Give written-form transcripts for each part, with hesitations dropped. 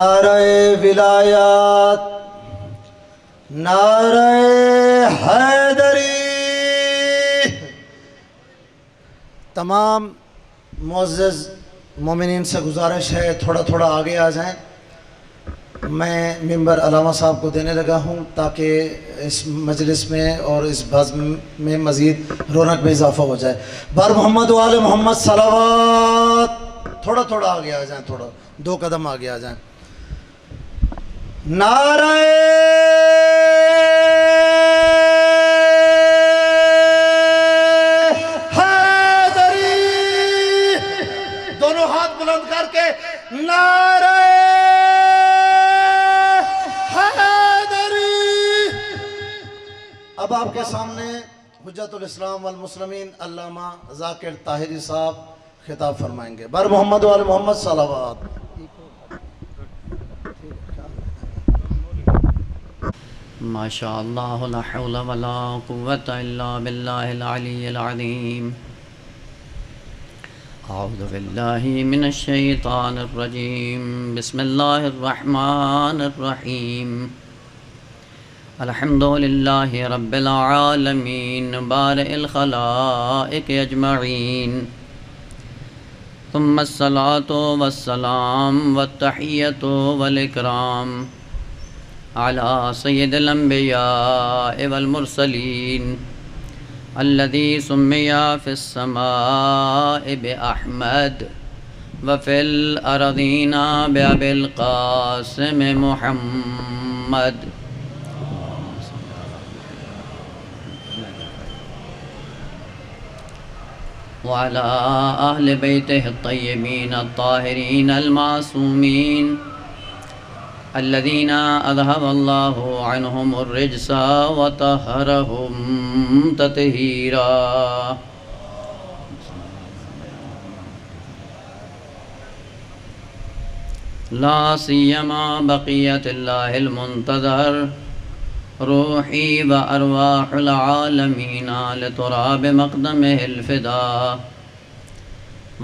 نعرہ ولایات، نعرہ حیدری۔ تمام معزز مومنین سے گزارش ہے تھوڑا تھوڑا آگے آ جائیں۔ میں ممبر علامہ صاحب کو دینے لگا ہوں تاکہ اس مجلس میں اور اس بزم میں مزید رونق میں اضافہ ہو جائے۔ بار محمد و آل محمد صلوات۔ تھوڑا تھوڑا آگے آ جائیں، تھوڑا 2 قدم آگے آ جائیں۔ نعرہ حیدری، دونوں ہاتھ بلند کر کے نعرہ حیدری۔ اب آپ کے سامنے حجت الاسلام والمسلمین علامہ ذاکر طاہری صاحب خطاب فرمائیں گے۔ بر محمد و آل محمد صلوات۔ ماشاء اللہ لا حول ولا قوة الا باللہ العلی العظیم۔ اعوذ باللہ من الشیطان الرجیم، بسم اللہ الرحمن الرحیم۔ الحمد للہ رب العالمین بارئ الخلائق اجمعین، ثم الصلاة والسلام والتحیۃ والاکرام على سید الانبیاء والمرسلین الذي سمي في السماء بأحمد وفي الأرضين بأبي القاسم محمد وعلى أهل بيته الطيبين الطاهرين المعصومين الذين أذهب الله عنهم الرجس وطهرهم تطهيرا۔ لا سيما بقية الله المنتظر روحي وأرواح العالمين لتراب مقدمه الفداء،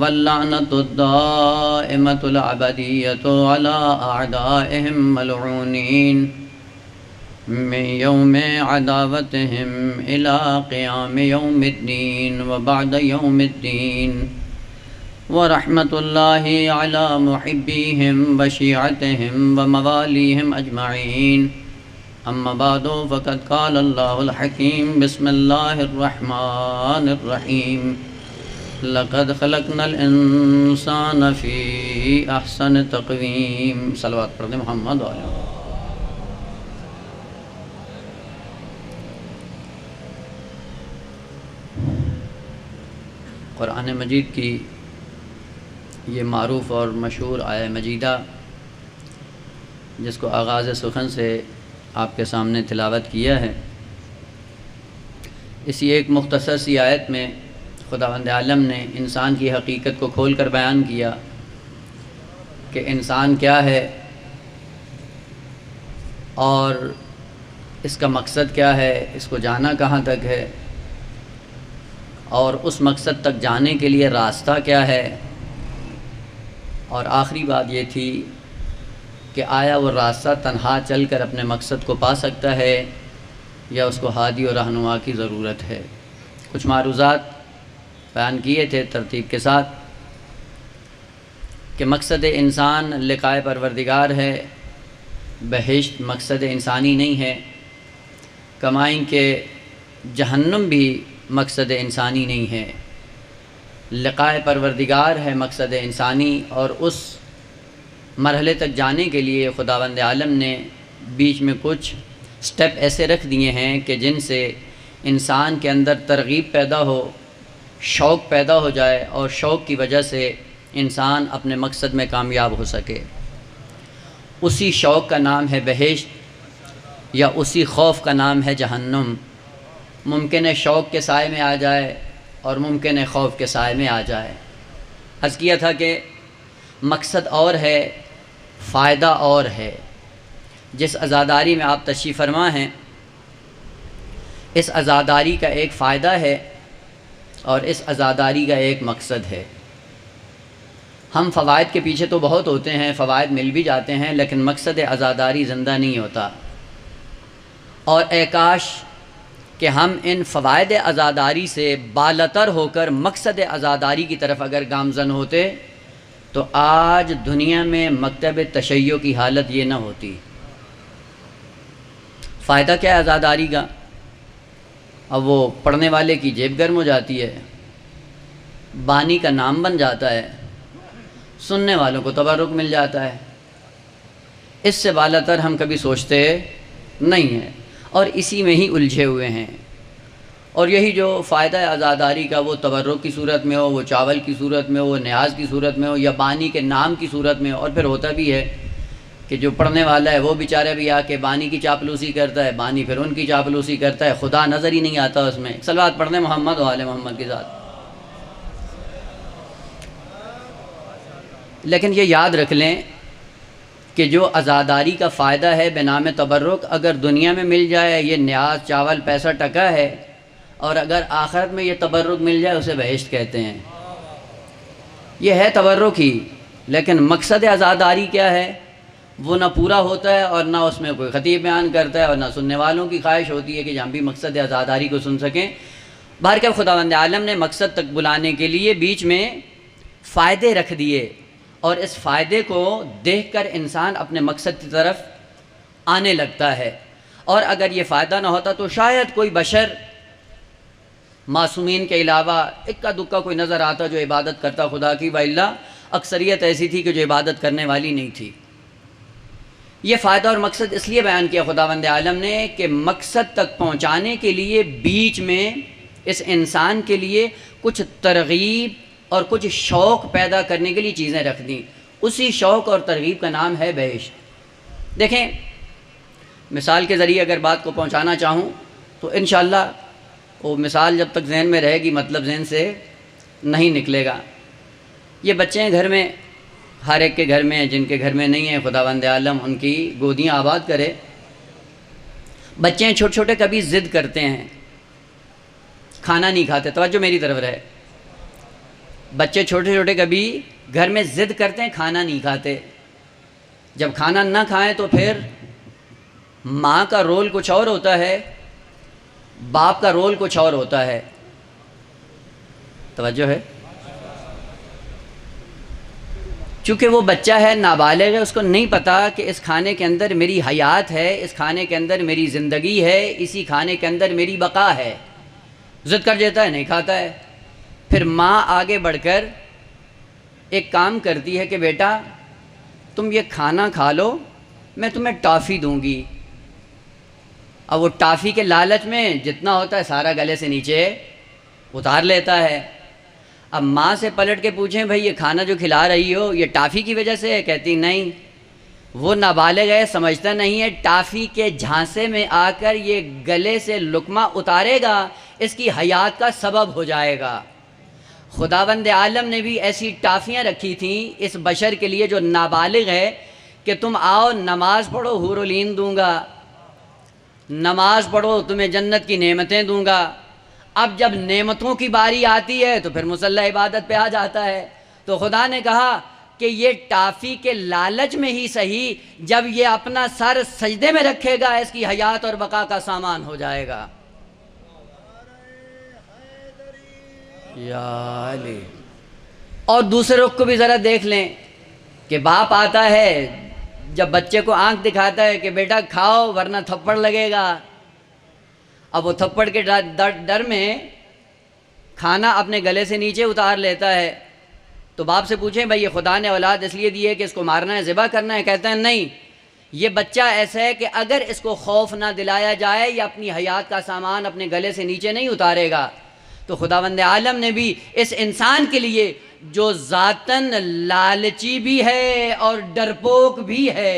واللعنة الدائمة الأبدية على أعدائهم ملعونين من يوم عداوتهم إلى قيام يوم الدين وبعد يوم الدين، ورحمة الله على محبيهم وشيعتهم ومواليهم أجمعين۔ أما بعد فقد قال الله الحكيم، بسم الله الرحمن الرحيم، لقد خلقنا الانسان فی احسن تقویم۔ صلوات پڑھ دیں محمد علیہ۔ قرآن مجید کی یہ معروف اور مشہور آیہ مجیدہ جس کو آغاز سخن سے آپ کے سامنے تلاوت کیا ہے، اسی ایک مختصر سی آیت میں خداوند عالم نے انسان کی حقیقت کو کھول کر بیان کیا کہ انسان کیا ہے اور اس کا مقصد کیا ہے، اس کو جانا کہاں تک ہے، اور اس مقصد تک جانے کے لیے راستہ کیا ہے، اور آخری بات یہ تھی کہ آیا وہ راستہ تنہا چل کر اپنے مقصد کو پا سکتا ہے یا اس کو ہادی و رہنما کی ضرورت ہے۔ کچھ معروضات بیان کیے تھے ترتیب کے ساتھ کہ مقصد انسان لقائے پروردگار ہے، بہشت مقصد انسانی نہیں ہے، کمائیں کہ جہنم بھی مقصد انسانی نہیں ہے، لقائے پروردگار ہے مقصد انسانی، اور اس مرحلے تک جانے کے لیے خداوند عالم نے بیچ میں کچھ سٹیپ ایسے رکھ دیے ہیں کہ جن سے انسان کے اندر ترغیب پیدا ہو، شوق پیدا ہو جائے، اور شوق کی وجہ سے انسان اپنے مقصد میں کامیاب ہو سکے۔ اسی شوق کا نام ہے بہشت، یا اسی خوف کا نام ہے جہنم۔ ممکن ہے شوق کے سائے میں آ جائے اور ممکن ہے خوف کے سائے میں آ جائے۔ عرض کیا تھا کہ مقصد اور ہے، فائدہ اور ہے۔ جس عزاداری میں آپ تشریف فرما ہیں، اس عزاداری کا ایک فائدہ ہے اور اس عزاداری کا ایک مقصد ہے۔ ہم فوائد کے پیچھے تو بہت ہوتے ہیں، فوائد مل بھی جاتے ہیں، لیکن مقصد عزاداری زندہ نہیں ہوتا۔ اور اے کاش کہ ہم ان فوائد عزاداری سے بالاتر ہو کر مقصد عزاداری کی طرف اگر گامزن ہوتے تو آج دنیا میں مکتب تشیع کی حالت یہ نہ ہوتی۔ فائدہ کیا ہے عزاداری کا؟ اب وہ پڑھنے والے کی جیب گرم ہو جاتی ہے، بانی کا نام بن جاتا ہے، سننے والوں کو تبرک مل جاتا ہے۔ اس سے بالاتر ہم کبھی سوچتے نہیں ہیں اور اسی میں ہی الجھے ہوئے ہیں۔ اور یہی جو فائدہ عزاداری کا، وہ تبرک کی صورت میں ہو، وہ چاول کی صورت میں ہو، وہ نیاز کی صورت میں ہو، یا بانی کے نام کی صورت میں ہو، اور پھر ہوتا بھی ہے کہ جو پڑھنے والا ہے وہ بیچارہ بھی آ کے بانی کی چاپلوسی کرتا ہے، بانی پھر ان کی چاپلوسی کرتا ہے، خدا نظر ہی نہیں آتا اس میں۔ صلوات پڑھنے محمد و آل محمد کے ساتھ۔ لیکن یہ یاد رکھ لیں کہ جو عزاداری کا فائدہ ہے بنام تبرک، اگر دنیا میں مل جائے یہ نیاز، چاول، پیسہ، ٹکا ہے، اور اگر آخرت میں یہ تبرک مل جائے اسے بہشت کہتے ہیں۔ یہ ہے تبرک ہی، لیکن مقصد عزاداری کیا ہے وہ نہ پورا ہوتا ہے، اور نہ اس میں کوئی خطیب بیان کرتا ہے، اور نہ سننے والوں کی خواہش ہوتی ہے کہ ہم بھی مقصد عزاداری کو سن سکیں۔ بہرکیف خداوند عالم نے مقصد تک بلانے کے لیے بیچ میں فائدے رکھ دیے، اور اس فائدے کو دیکھ کر انسان اپنے مقصد کی طرف آنے لگتا ہے۔ اور اگر یہ فائدہ نہ ہوتا تو شاید کوئی بشر معصومین کے علاوہ اکا دکا کوئی نظر آتا جو عبادت کرتا خدا کی، وإلا اکثریت ایسی تھی کہ جو عبادت کرنے والی نہیں تھی۔ یہ فائدہ اور مقصد اس لیے بیان کیا خداوند عالم نے کہ مقصد تک پہنچانے کے لیے بیچ میں اس انسان کے لیے کچھ ترغیب اور کچھ شوق پیدا کرنے کے لیے چیزیں رکھ دیں۔ اسی شوق اور ترغیب کا نام ہے بہشت۔ دیکھیں، مثال کے ذریعے اگر بات کو پہنچانا چاہوں تو انشاءاللہ وہ مثال جب تک ذہن میں رہے گی مطلب ذہن سے نہیں نکلے گا۔ یہ بچے ہیں گھر میں، ہر ایک کے گھر میں، جن کے گھر میں نہیں ہیں خداوند عالم ان کی گودیاں آباد کرے۔ بچے چھوٹے چھوٹے کبھی ضد کرتے ہیں، کھانا نہیں کھاتے۔ توجہ میری طرف رہے، بچے چھوٹے چھوٹے کبھی گھر میں ضد کرتے ہیں، کھانا نہیں کھاتے۔ جب کھانا نہ کھائیں تو پھر ماں کا رول کچھ اور ہوتا ہے، باپ کا رول کچھ اور ہوتا ہے۔ توجہ ہے؟ چونکہ وہ بچہ ہے، نابالغ ہے، اس کو نہیں پتا کہ اس کھانے کے اندر میری حیات ہے، اس کھانے کے اندر میری زندگی ہے، اسی کھانے کے اندر میری بقا ہے۔ ضد کر دیتا ہے، نہیں کھاتا ہے۔ پھر ماں آگے بڑھ کر ایک کام کرتی ہے کہ بیٹا تم یہ کھانا کھا لو، میں تمہیں ٹافی دوں گی۔ اب وہ ٹافی کے لالچ میں جتنا ہوتا ہے سارا گلے سے نیچے اتار لیتا ہے۔ اب ماں سے پلٹ کے پوچھیں بھئی یہ کھانا جو کھلا رہی ہو یہ ٹافی کی وجہ سے ہے؟ کہتی نہیں، وہ نابالغ ہے، سمجھتا نہیں ہے، ٹافی کے جھانسے میں آ کر یہ گلے سے لقمہ اتارے گا، اس کی حیات کا سبب ہو جائے گا۔ خداوند عالم نے بھی ایسی ٹافیاں رکھی تھیں اس بشر کے لیے جو نابالغ ہے کہ تم آؤ نماز پڑھو حور العین دوں گا، نماز پڑھو تمہیں جنت کی نعمتیں دوں گا۔ اب جب نعمتوں کی باری آتی ہے تو پھر مصلی عبادت پہ آ جاتا ہے۔ تو خدا نے کہا کہ یہ ٹافی کے لالچ میں ہی صحیح، جب یہ اپنا سر سجدے میں رکھے گا اس کی حیات اور بقا کا سامان ہو جائے گا۔ یا علی۔ اور دوسرے رخ کو بھی ذرا دیکھ لیں کہ باپ آتا ہے جب بچے کو آنکھ دکھاتا ہے کہ بیٹا کھاؤ ورنہ تھپڑ لگے گا۔ اب وہ تھپڑ کے ڈر میں کھانا اپنے گلے سے نیچے اتار لیتا ہے۔ تو باپ سے پوچھیں بھئی یہ خدا نے اولاد اس لیے دی ہے کہ اس کو مارنا ہے، ذبح کرنا ہے؟ کہتے ہیں نہیں، یہ بچہ ایسا ہے کہ اگر اس کو خوف نہ دلایا جائے یا اپنی حیات کا سامان اپنے گلے سے نیچے نہیں اتارے گا۔ تو خداوند عالم نے بھی اس انسان کے لیے جو ذاتاً لالچی بھی ہے اور ڈرپوک بھی ہے،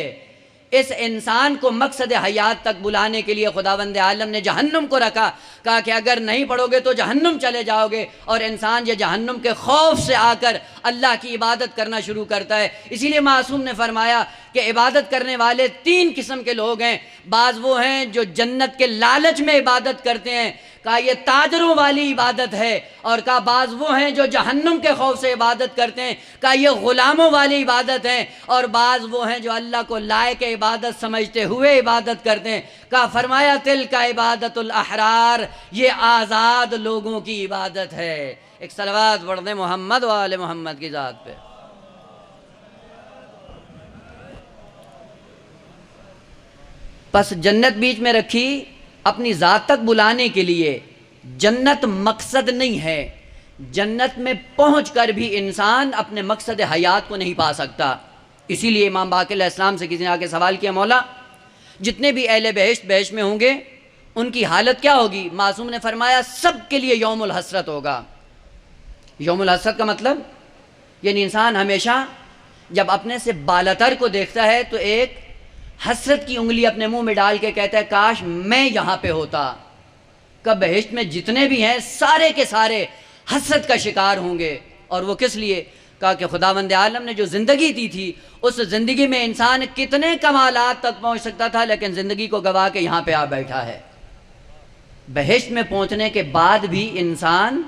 اس انسان کو مقصد حیات تک بلانے کے لیے خداوند عالم نے جہنم کو رکھا، کہا کہ اگر نہیں پڑھو گے تو جہنم چلے جاؤ گے، اور انسان یہ جہنم کے خوف سے آ کر اللہ کی عبادت کرنا شروع کرتا ہے۔ اسی لیے معصوم نے فرمایا کہ عبادت کرنے والے 3 قسم کے لوگ ہیں۔ بعض وہ ہیں جو جنت کے لالچ میں عبادت کرتے ہیں، کہا یہ تاجروں والی عبادت ہے، اور کہا بعض وہ ہیں جو جہنم کے خوف سے عبادت کرتے ہیں، کہا یہ غلاموں والی عبادت ہے، اور بعض وہ ہیں جو اللہ کو لائق عبادت سمجھتے ہوئے عبادت کرتے ہیں۔ کہا فرمایا تلک عبادت الاحرار، یہ آزاد لوگوں کی عبادت ہے۔ ایک صلوات پڑھ دیں محمد و آل محمد کی ذات پہ۔ پس جنت بیچ میں رکھی اپنی ذات تک بلانے کے لیے۔ جنت مقصد نہیں ہے، جنت میں پہنچ کر بھی انسان اپنے مقصد حیات کو نہیں پا سکتا۔ اسی لیے امام باقر علیہ السلام سے کسی نے آ کے سوال کیا، مولا جتنے بھی اہل بہشت بہشت میں ہوں گے ان کی حالت کیا ہوگی؟ معصوم نے فرمایا سب کے لیے یوم الحسرت ہوگا۔ یوم الحسرت کا مطلب یعنی انسان ہمیشہ جب اپنے سے بالاتر کو دیکھتا ہے تو ایک حسرت کی انگلی اپنے منہ میں ڈال کے کہتا ہے کاش میں یہاں پہ ہوتا۔ کہ بہشت میں جتنے بھی ہیں سارے کے سارے حسرت کا شکار ہوں گے، اور وہ کس لیے؟ کہا کہ خداوند عالم نے جو زندگی دی تھی اس زندگی میں انسان کتنے کمالات تک پہنچ سکتا تھا، لیکن زندگی کو گوا کے یہاں پہ آ بیٹھا ہے۔ بہشت میں پہنچنے کے بعد بھی انسان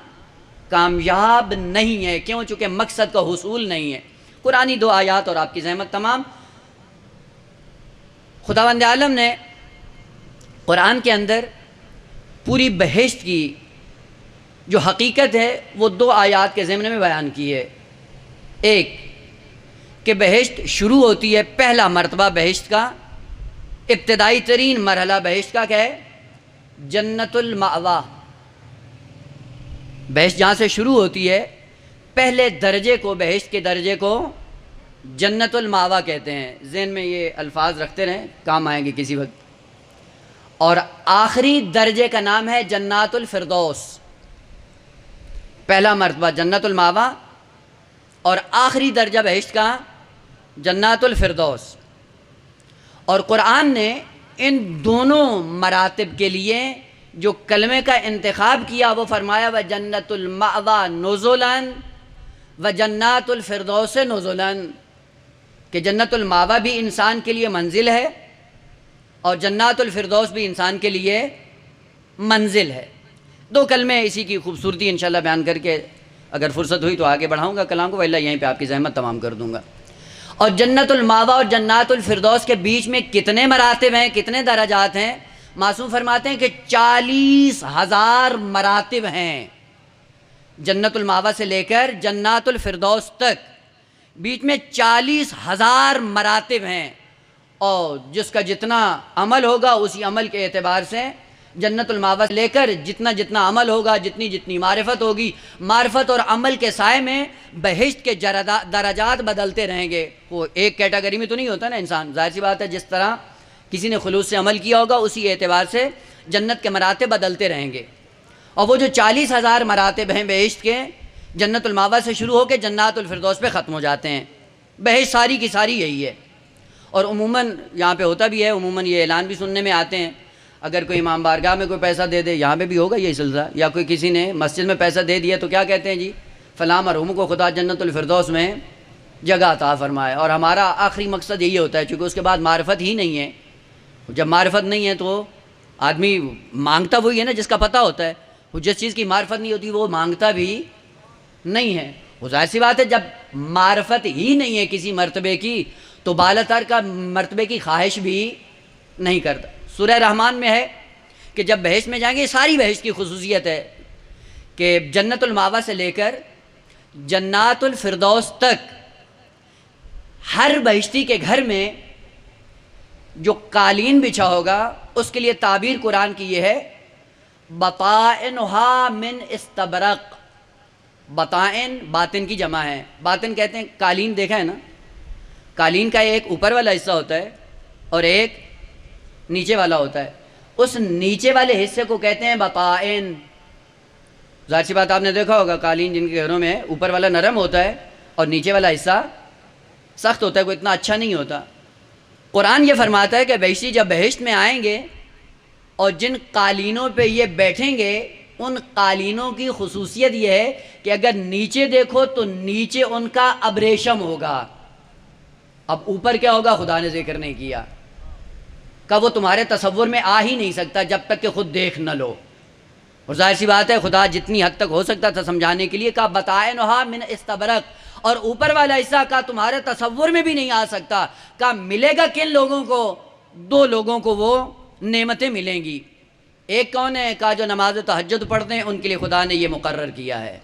کامیاب نہیں ہے، کیوں؟ چونکہ مقصد کا حصول نہیں ہے۔ قرآنی 2 آیات اور آپ کی زحمت تمام۔ خداوند عالم نے قرآن کے اندر پوری بہشت کی جو حقیقت ہے وہ 2 آیات کے ضمن میں بیان کی ہے۔ ایک کہ بہشت شروع ہوتی ہے، پہلا مرتبہ بہشت کا، ابتدائی ترین مرحلہ بہشت کا کیا ہے؟ جنت المأوا۔ بہشت جہاں سے شروع ہوتی ہے پہلے درجے کو، بہشت کے درجے کو جنت المأوا کہتے ہیں۔ ذہن میں یہ الفاظ رکھتے رہیں، کام آئیں گے کسی وقت۔ اور آخری درجے کا نام ہے جنات الفردوس۔ پہلا مرتبہ جنت المأوا اور آخری درجہ بہشت کا جنات الفردوس۔ اور قرآن نے ان دونوں مراتب کے لیے جو کلمے کا انتخاب کیا وہ فرمایا وَجَنَّتُ الْمَأْوَى نُزُلًا وَجَنَّاتُ الْفِرْدَوْسِ نُزُلًا، کہ جنت المأویٰ بھی انسان کے لیے منزل ہے اور جنات الفردوس بھی انسان کے لیے منزل ہے۔ 2 کلمے اسی کی خوبصورتی انشاءاللہ بیان کر کے اگر فرصت ہوئی تو آگے بڑھاؤں گا کلام کو، وإلا یہیں پہ آپ کی زحمت تمام کر دوں گا۔ اور جنت المأویٰ اور جنات الفردوس کے بیچ میں کتنے مراتب ہیں، کتنے درجات ہیں؟ معصوم فرماتے ہیں کہ 40,000 مراتب ہیں۔ جنت المأویٰ سے لے کر جنات الفردوس تک بیچ میں 40,000 مراتب ہیں، اور جس کا جتنا عمل ہوگا اسی عمل کے اعتبار سے جنت المأویٰ سے لے کر جتنا جتنا عمل ہوگا، جتنی جتنی معرفت ہوگی، معرفت اور عمل کے سائے میں بہشت کے درجات بدلتے رہیں گے۔ وہ ایک کیٹیگری میں تو نہیں ہوتا نا انسان، ظاہر سی بات ہے جس طرح کسی نے خلوص سے عمل کیا ہوگا اسی اعتبار سے جنت کے مراتب بدلتے رہیں گے۔ اور وہ جو 40,000 مراتب ہیں بہشت کے، جنت المأویٰ سے شروع ہو کے جنات الفردوس پہ ختم ہو جاتے ہیں۔ بہشت ساری کی ساری یہی ہے، اور عموماً یہاں پہ ہوتا بھی ہے، عموماً یہ اعلان بھی سننے میں آتے ہیں، اگر کوئی امام بارگاہ میں کوئی پیسہ دے دے، یہاں پہ بھی ہوگا یہی سلسلہ، یا کوئی کسی نے مسجد میں پیسہ دے دیا تو کیا کہتے ہیں جی فلاں مرحوم کو خدا جنت الفردوس میں جگہ عطا فرمائے۔ اور ہمارا آخری مقصد یہی ہوتا ہے، چونکہ اس کے بعد معرفت ہی نہیں ہے۔ جب معرفت نہیں ہے تو آدمی مانگتا وہی ہے نا جس کا پتہ ہوتا ہے، وہ جس چیز کی معرفت نہیں ہوتی وہ مانگتا بھی نہیں ہے۔ وہ ظاہر سی بات ہے جب معرفت ہی نہیں ہے کسی مرتبے کی تو بالاتر کا مرتبے کی خواہش بھی نہیں کرتا۔ سورہ رحمان میں ہے کہ جب بہشت میں جائیں گے، ساری بہشت کی خصوصیت ہے کہ جنت المأویٰ سے لے کر جنات الفردوس تک ہر بہشتی کے گھر میں جو قالین بچھا ہوگا اس کے لیے تعبیر قرآن کی یہ ہے بطائنہا من استبرق۔ بطائن باطن کی جمع ہے، باطن کہتے ہیں قالین، دیکھا ہے نا، قالین کا ایک اوپر والا حصہ ہوتا ہے اور ایک نیچے والا ہوتا ہے، اس نیچے والے حصے کو کہتے ہیں بطائن۔ ظاہر سی بات آپ نے دیکھا ہوگا قالین جن کے گھروں میں اوپر والا نرم ہوتا ہے اور نیچے والا حصہ سخت ہوتا ہے، کوئی اتنا اچھا نہیں ہوتا۔ قرآن یہ فرماتا ہے کہ بہشتی جب بہشت میں آئیں گے اور جن قالینوں پہ یہ بیٹھیں گے ان قالینوں کی خصوصیت یہ ہے کہ اگر نیچے دیکھو تو نیچے ان کا ابریشم ہوگا. اب اوپر کیا ہوگا خدا نے ذکر نہیں کیا، کہ وہ تمہارے تصور میں آ ہی نہیں سکتا جب تک کہ خود دیکھ نہ لو. اور ظاہر سی بات ہے خدا جتنی حد تک ہو سکتا تھا سمجھانے کے لیے کہا بطائنھا من استبرق، اور اوپر والا حصہ کا تمہارے تصور میں بھی نہیں آ سکتا. کہا ملے گا کن لوگوں کو؟ دو لوگوں کو وہ نعمتیں ملیں گی. ایک کون ہے؟ کہا جو نماز تہجد پڑھتے ہیں ان کے لیے خدا نے یہ مقرر کیا ہے.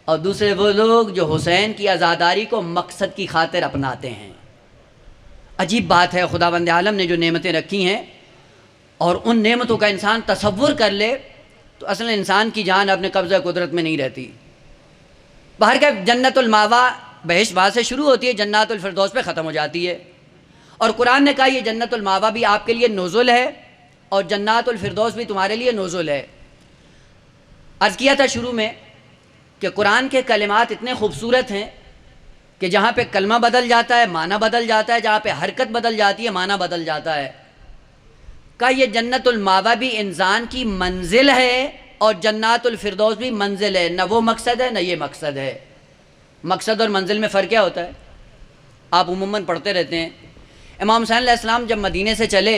اور دوسرے وہ لوگ جو حسین کی عزاداری کو مقصد کی خاطر اپناتے ہیں. عجیب بات ہے، خداوند عالم نے جو نعمتیں رکھی ہیں اور ان نعمتوں کا انسان تصور کر لے تو اصل انسان کی جان اپنے قبضہ قدرت میں نہیں رہتی. باہر کا جنت الماوا بہشت وہاں سے شروع ہوتی ہے، جنات الفردوس پہ ختم ہو جاتی ہے. اور قرآن نے کہا یہ جنت الماوا بھی آپ کے لیے نزل ہے اور جنات الفردوس بھی تمہارے لیے نزل ہے. عرض کیا تھا شروع میں کہ قرآن کے کلمات اتنے خوبصورت ہیں کہ جہاں پہ کلمہ بدل جاتا ہے معنی بدل جاتا ہے، جہاں پہ حرکت بدل جاتی ہے معنی بدل جاتا ہے. کہ یہ جنت الماوا بھی انسان کی منزل ہے اور جنات الفردوس بھی منزل ہے. نہ وہ مقصد ہے نہ یہ مقصد ہے. مقصد اور منزل میں فرق کیا ہوتا ہے؟ آپ عموماً پڑھتے رہتے ہیں امام حسین علیہ السلام جب مدینے سے چلے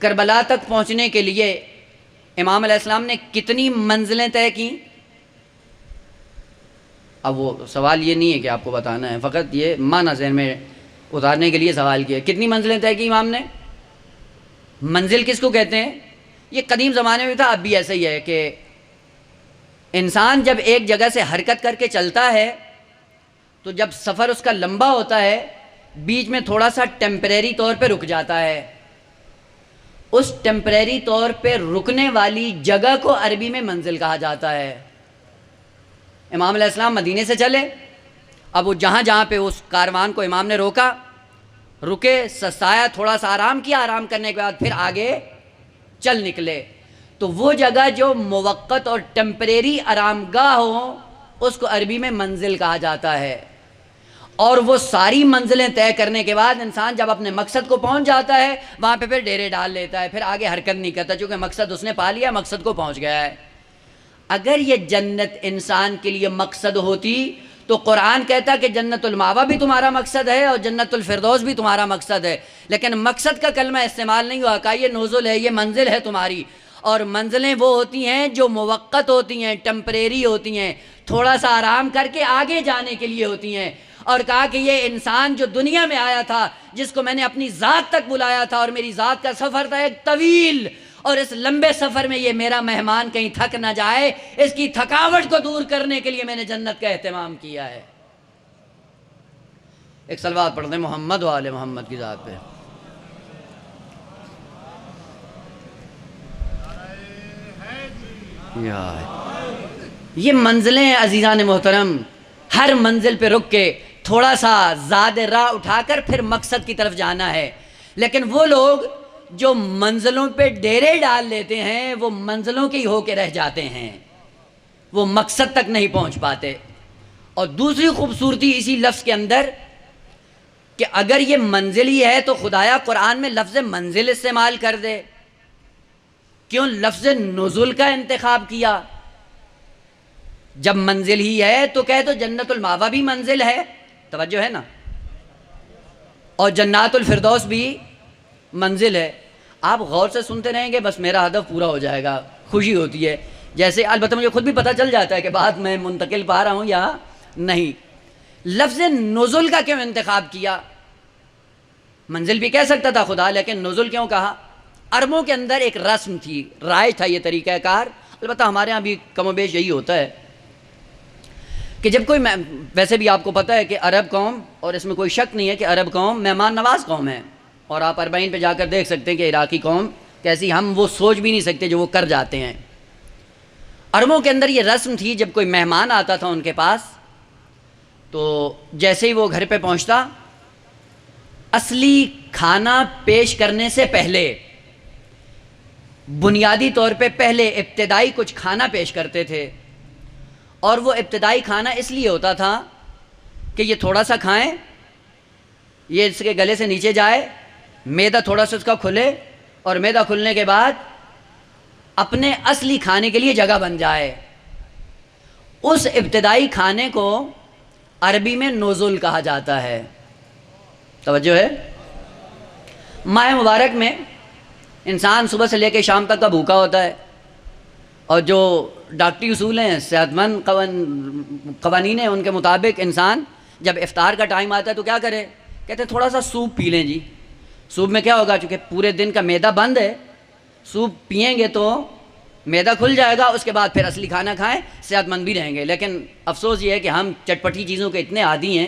کربلا تک پہنچنے کے لیے امام علیہ السلام نے کتنی منزلیں طے کیں؟ اب وہ سوال یہ نہیں ہے کہ آپ کو بتانا ہے، فقط یہ معنی ذہن میں اتارنے کے لیے سوال کیا. کتنی منزلیں طے کی امام نے؟ منزل کس کو کہتے ہیں؟ یہ قدیم زمانے میں تھا، اب بھی ایسا ہی ہے کہ انسان جب ایک جگہ سے حرکت کر کے چلتا ہے تو جب سفر اس کا لمبا ہوتا ہے بیچ میں تھوڑا سا ٹیمپریری طور پہ رک جاتا ہے. اس ٹیمپریری طور پہ رکنے والی جگہ کو عربی میں منزل کہا جاتا ہے. امام علیہ السلام مدینے سے چلے، اب وہ جہاں جہاں پہ اس کاروان کو امام نے روکا، رکے، سستایا، تھوڑا سا آرام کیا، آرام کرنے کے بعد پھر آگے چل نکلے. تو وہ جگہ جو موقت اور ٹیمپریری آرام گاہ ہو اس کو عربی میں منزل کہا جاتا ہے. اور وہ ساری منزلیں طے کرنے کے بعد انسان جب اپنے مقصد کو پہنچ جاتا ہے وہاں پہ پھر ڈیرے ڈال لیتا ہے، پھر آگے حرکت نہیں کرتا چونکہ مقصد اس نے پا لیا، مقصد کو پہنچ گیا ہے. اگر یہ جنت انسان کے لیے مقصد ہوتی تو قرآن کہتا کہ جنت الماوا بھی تمہارا مقصد ہے اور جنت الفردوس بھی تمہارا مقصد ہے. لیکن مقصد کا کلمہ استعمال نہیں ہوا، کہا یہ نزل ہے، یہ منزل ہے تمہاری. اور منزلیں وہ ہوتی ہیں جو موقت ہوتی ہیں، ٹیمپریری ہوتی ہیں، تھوڑا سا آرام کر کے آگے جانے کے لیے ہوتی ہیں. اور کہا کہ یہ انسان جو دنیا میں آیا تھا، جس کو میں نے اپنی ذات تک بلایا تھا اور میری ذات کا سفر تھا ایک طویل، اور اس لمبے سفر میں یہ میرا مہمان کہیں تھک نہ جائے، اس کی تھکاوٹ کو دور کرنے کے لیے میں نے جنت کا اہتمام کیا ہے. ایک صلوات پڑھ دیں محمد و آل محمد کی ذات پہ. یہ منزلیں ہیں عزیزان محترم، ہر منزل پہ رک کے تھوڑا سا زاد راہ اٹھا کر پھر مقصد کی طرف جانا ہے. لیکن وہ لوگ جو منزلوں پہ ڈیرے ڈال لیتے ہیں وہ منزلوں کے ہی ہو کے رہ جاتے ہیں، وہ مقصد تک نہیں پہنچ پاتے. اور دوسری خوبصورتی اسی لفظ کے اندر کہ اگر یہ منزل ہی ہے تو خدایا قرآن میں لفظ منزل استعمال کر دے، کیوں لفظ نزول کا انتخاب کیا؟ جب منزل ہی ہے تو کہہ تو جنت الماوا بھی منزل ہے، توجہ ہے نا، اور جنات الفردوس بھی منزل ہے. آپ غور سے سنتے رہیں گے بس میرا ہدف پورا ہو جائے گا، خوشی ہوتی ہے. جیسے البتہ مجھے خود بھی پتہ چل جاتا ہے کہ بات میں منتقل پا رہا ہوں یا نہیں. لفظ نزول کا کیوں انتخاب کیا؟ منزل بھی کہہ سکتا تھا خدا، لیکن نزول کیوں کہا؟ عربوں کے اندر ایک رسم تھی، رائج تھا یہ طریقہ کار، البتہ ہمارے ہاں بھی کم و بیش یہی ہوتا ہے کہ جب کوئی، ویسے بھی آپ کو پتہ ہے کہ عرب قوم، اور اس میں کوئی شک نہیں ہے کہ عرب قوم مہمان نواز قوم ہے، اور آپ اربعین پہ جا کر دیکھ سکتے ہیں کہ عراقی قوم کیسی، ہم وہ سوچ بھی نہیں سکتے جو وہ کر جاتے ہیں. عربوں کے اندر یہ رسم تھی جب کوئی مہمان آتا تھا ان کے پاس تو جیسے ہی وہ گھر پہ پہنچتا اصلی کھانا پیش کرنے سے پہلے بنیادی طور پہ پہلے ابتدائی کچھ کھانا پیش کرتے تھے. اور وہ ابتدائی کھانا اس لیے ہوتا تھا کہ یہ تھوڑا سا کھائیں، یہ اس کے گلے سے نیچے جائے، معدہ تھوڑا سا اس کا کھلے، اور معدہ کھلنے کے بعد اپنے اصلی کھانے کے لیے جگہ بن جائے. اس ابتدائی کھانے کو عربی میں نزول کہا جاتا ہے. توجہ ہے. ماہ مبارک میں انسان صبح سے لے کے شام تک کا بھوکا ہوتا ہے، اور جو ڈاکٹری اصول ہیں، صحت مند قوانین ہیں، ان کے مطابق انسان جب افطار کا ٹائم آتا ہے تو کیا کرے؟ کہتے ہیں تھوڑا سا سوپ پی لیں جی. سوپ میں کیا ہوگا؟ چونکہ پورے دن کا معدہ بند ہے، سوپ پئیں گے تو معدہ کھل جائے گا، اس کے بعد پھر اصلی کھانا کھائیں، صحت مند بھی رہیں گے. لیکن افسوس یہ ہے کہ ہم چٹپٹی چیزوں کے اتنے عادی ہیں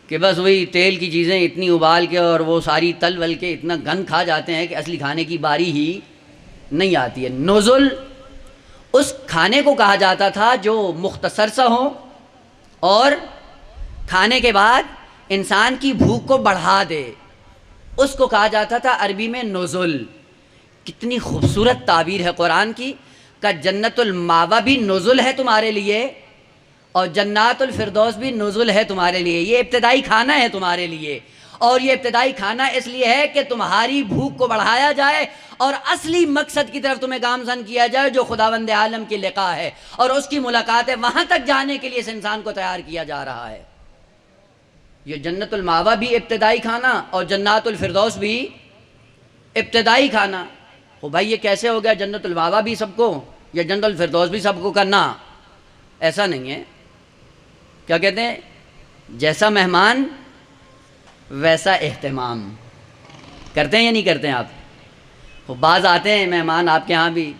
کہ بس وہی تیل کی چیزیں اتنی ابال کے اور وہ ساری تل ول کے اتنا گند کھا جاتے ہیں کہ اصلی کھانے کی باری ہی نہیں آتی ہے. نزل اس کھانے کو کہا جاتا تھا جو مختصر سا ہو اور کھانے کے بعد انسان کی بھوک کو بڑھا دے، اس کو کہا جاتا تھا عربی میں نزل. کتنی خوبصورت تعبیر ہے قرآن کی کہ جنت الماوا بھی نزل ہے تمہارے لیے اور جنات الفردوس بھی نزل ہے تمہارے لیے. یہ ابتدائی کھانا ہے تمہارے لیے، اور یہ ابتدائی کھانا اس لیے ہے کہ تمہاری بھوک کو بڑھایا جائے اور اصلی مقصد کی طرف تمہیں گامزن کیا جائے جو خداوند عالم کی لقاء ہے اور اس کی ملاقات ہے. وہاں تک جانے کے لیے اس انسان کو تیار کیا جا رہا ہے. یہ جنت الماوا بھی ابتدائی کھانا اور جنات الفردوس بھی ابتدائی کھانا. او بھائی یہ کیسے ہو گیا جنت الماوا بھی سب کو یا جنت الفردوس بھی سب کو کرنا؟ ایسا نہیں ہے. کیا کہتے ہیں؟ جیسا مہمان ویسا اہتمام. کرتے ہیں یا نہیں کرتے ہیں آپ؟ وہ بعض آتے ہیں مہمان آپ کے ہاں بھی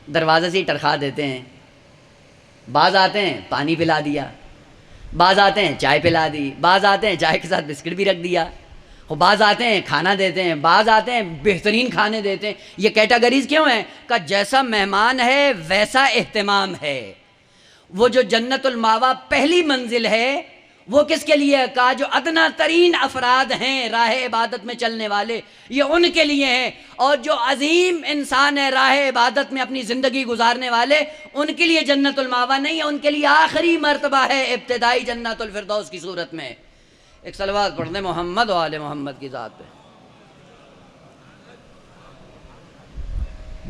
دروازے سے ہی ٹرخا دیتے ہیں، بعض آتے ہیں پانی پلا دیا، بعض آتے ہیں چائے پلا دی، بعض آتے ہیں چائے کے ساتھ بسکٹ بھی رکھ دیا، وہ بعض آتے ہیں کھانا دیتے ہیں، بعض آتے ہیں بہترین کھانے دیتے ہیں. یہ کیٹیگریز کیوں ہیں؟ کہ جیسا مہمان ہے ویسا اہتمام ہے. وہ جو جنت الماوا پہلی منزل ہے وہ کس کے لیے؟ کہا جو ادنا ترین افراد ہیں راہ عبادت میں چلنے والے، یہ ان کے لیے ہیں. اور جو عظیم انسان ہے راہ عبادت میں اپنی زندگی گزارنے والے، ان کے لیے جنت الماوا نہیں ہے، ان کے لیے آخری مرتبہ ہے ابتدائی جنت الفردوس کی صورت میں. ایک صلوات پڑھ دیں محمد و آل محمد کی ذات پہ.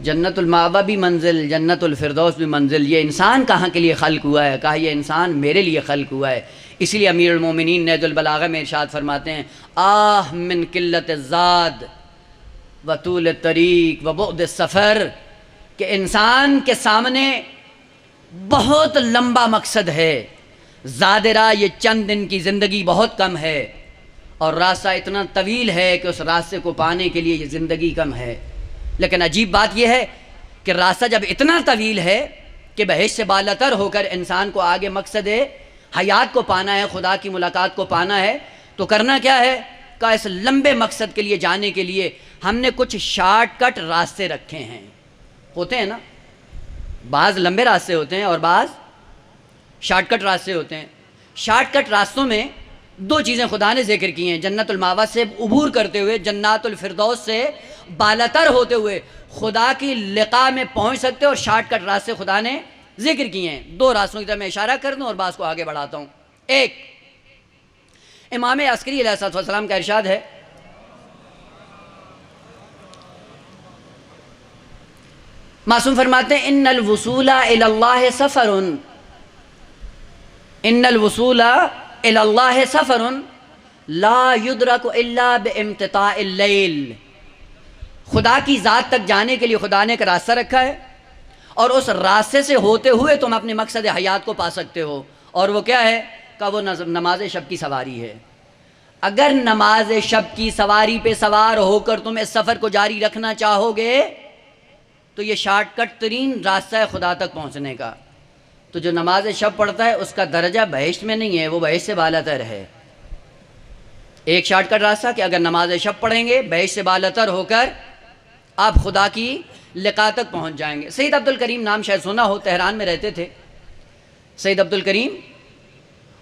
جنت الماوا بھی منزل، جنت الفردوس بھی منزل. یہ انسان کہاں کے لیے خلق ہوا ہے؟ کہا یہ انسان میرے لیے خلق ہوا ہے. اسی لیے امیر المومنین نہج البلاغہ میں ارشاد فرماتے ہیں آہ من قلت الزاد و طول الطریق و بعد السفر، کہ انسان کے سامنے بہت لمبا مقصد ہے، زاد راہ یہ چند دن کی زندگی بہت کم ہے، اور راستہ اتنا طویل ہے کہ اس راستے کو پانے کے لیے یہ زندگی کم ہے. لیکن عجیب بات یہ ہے کہ راستہ جب اتنا طویل ہے کہ بہشت سے بالاتر ہو کر انسان کو آگے مقصد حیات کو پانا ہے، خدا کی ملاقات کو پانا ہے، تو کرنا کیا ہے؟ کہ اس لمبے مقصد کے لیے جانے کے لیے ہم نے کچھ شارٹ کٹ راستے رکھے ہیں. ہوتے ہیں نا، بعض لمبے راستے ہوتے ہیں اور بعض شارٹ کٹ راستے ہوتے ہیں. شارٹ کٹ راستوں میں دو چیزیں خدا نے ذکر کی ہیں: جنت الماوا سے عبور کرتے ہوئے، جنات الفردوس سے بالاتر ہوتے ہوئے خدا کی لقاء میں پہنچ سکتے، اور شارٹ کٹ راستے خدا نے ذکر کیے ہیں. دو راستوں کی طرف میں اشارہ کر دوں اور بات کو آگے بڑھاتا ہوں. ایک، امام عسکری علیہ السلام کا ارشاد ہے معصوم فرماتے ہیں ان الوصول الی اللہ سفر، ان الوصول الی اللہ سفر لا یدرک الا بامتطاع اللیل. خدا کی ذات تک جانے کے لیے خدا نے ایک راستہ رکھا ہے، اور اس راستے سے ہوتے ہوئے تم اپنے مقصد حیات کو پا سکتے ہو. اور وہ کیا ہے؟ کہ وہ نماز شب کی سواری ہے. اگر نماز شب کی سواری پہ سوار ہو کر تم اس سفر کو جاری رکھنا چاہو گے تو یہ شارٹ کٹ ترین راستہ ہے خدا تک پہنچنے کا. تو جو نماز شب پڑھتا ہے اس کا درجہ بہشت میں نہیں ہے، وہ بہشت سے بالاتر ہے. ایک شارٹ کٹ راستہ کہ اگر نماز شب پڑھیں گے بہشت سے بالاتر ہو کر آپ خدا کی لقاء تک پہنچ جائیں گے. سید عبد الکریم نام شاید سنا ہو، تہران میں رہتے تھے سید عبد الکریم،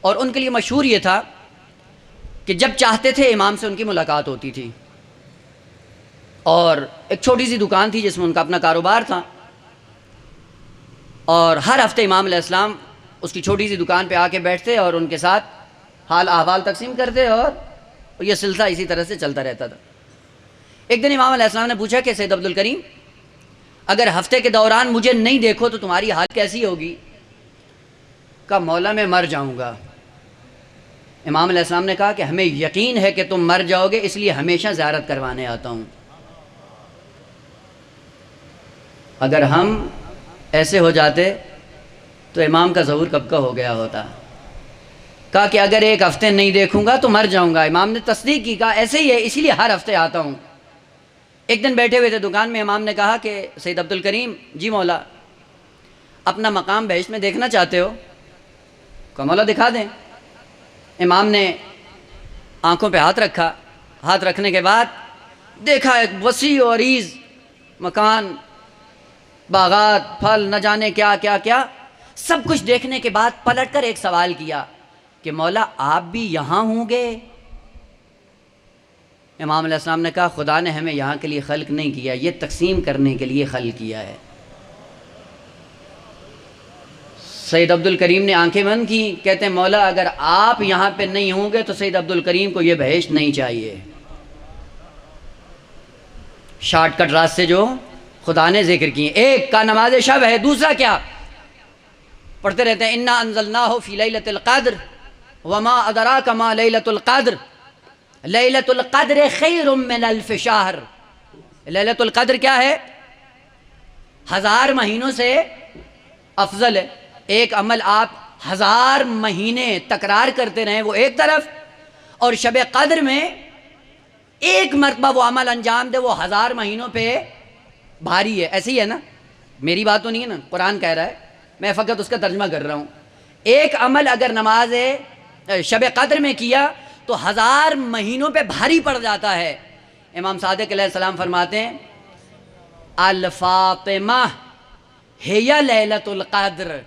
اور ان کے لیے مشہور یہ تھا کہ جب چاہتے تھے امام سے ان کی ملاقات ہوتی تھی. اور ایک چھوٹی سی دکان تھی جس میں ان کا اپنا کاروبار تھا، اور ہر ہفتے امام علیہ السلام اس کی چھوٹی سی دکان پہ آ کے بیٹھتے اور ان کے ساتھ حال احوال تقسیم کرتے، اور یہ سلسلہ اسی طرح سے چلتا رہتا تھا. ایک دن امام علیہ السلام نے پوچھا کہ سید عبد الکریم اگر ہفتے کے دوران مجھے نہیں دیکھو تو تمہاری حالت کیسی ہوگی؟ کہا مولا میں مر جاؤں گا۔ امام علیہ السلام نے کہا کہ ہمیں یقین ہے کہ تم مر جاؤ گے، اس لیے ہمیشہ زیارت کروانے آتا ہوں۔ اگر ہم ایسے ہو جاتے تو امام کا ظہور کب کا ہو گیا ہوتا۔ کہا کہ اگر ایک ہفتے نہیں دیکھوں گا تو مر جاؤں گا۔ امام نے تصدیق کی، کہا ایسے ہی ہے، اسی لیے ہر ہفتے آتا ہوں۔ ایک دن بیٹھے ہوئے تھے دکان میں، امام نے کہا کہ سید عبدالکریم، جی مولا، اپنا مقام بہشت میں دیکھنا چاہتے ہو؟ کہا مولا دکھا دیں۔ امام نے آنکھوں پہ ہاتھ رکھا، ہاتھ رکھنے کے بعد دیکھا ایک وسیع و عریض مکان، باغات، پھل، نہ جانے کیا کیا کیا، سب کچھ دیکھنے کے بعد پلٹ کر ایک سوال کیا کہ مولا آپ بھی یہاں ہوں گے؟ امام علیہ السلام نے کہا خدا نے ہمیں یہاں کے لیے خلق نہیں کیا، یہ تقسیم کرنے کے لیے خلق کیا ہے۔ سید عبدالکریم نے آنکھیں بند کی، کہتے ہیں مولا اگر آپ یہاں پہ نہیں ہوں گے تو سید عبدالکریم کو یہ بہشت نہیں چاہیے۔ شارٹ کٹ راستے جو خدا نے ذکر کیے، ایک کا نماز شب ہے، دوسرا کیا پڑھتے رہتے ہیں، انا انزلناہ فی لیلۃ القدر وما ادراک ما لیلۃ القدر لیلۃ القدر خیر من الف شہر۔ لیلۃ القدر کیا ہے؟ 1000 مہینوں سے افضل ہے۔ ایک عمل آپ 1000 مہینے تکرار کرتے رہیں وہ ایک طرف، اور شب قدر میں ایک مرتبہ وہ عمل انجام دے وہ 1000 مہینوں پہ بھاری ہے۔ ایسی ہے نا، میری بات تو نہیں ہے نا، قرآن کہہ رہا ہے، میں فقط اس کا ترجمہ کر رہا ہوں۔ ایک عمل اگر نماز شب قدر میں کیا تو 1000 مہینوں پہ بھاری پڑ جاتا ہے۔ امام صادق علیہ السلام فرماتے ہیں الفاطمہ ہی لیلۃ القدر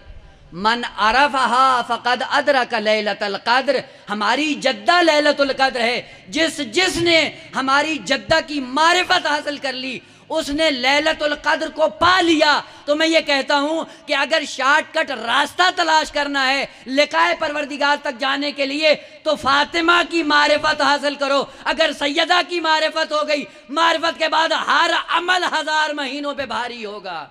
من عرفہا فقد ادرک لیلۃ القدر۔ ہماری جدہ لیلۃ القدر ہے، جس نے ہماری جدہ کی معرفت حاصل کر لی اس نے لیلۃ القدر کو پا لیا۔ تو میں یہ کہتا ہوں کہ اگر شارٹ کٹ راستہ تلاش کرنا ہے لقائے پروردگار تک جانے کے لیے تو فاطمہ کی معرفت حاصل کرو۔ اگر سیدہ کی معرفت ہو گئی، معرفت کے بعد ہر عمل 1000 مہینوں پہ بھاری ہوگا۔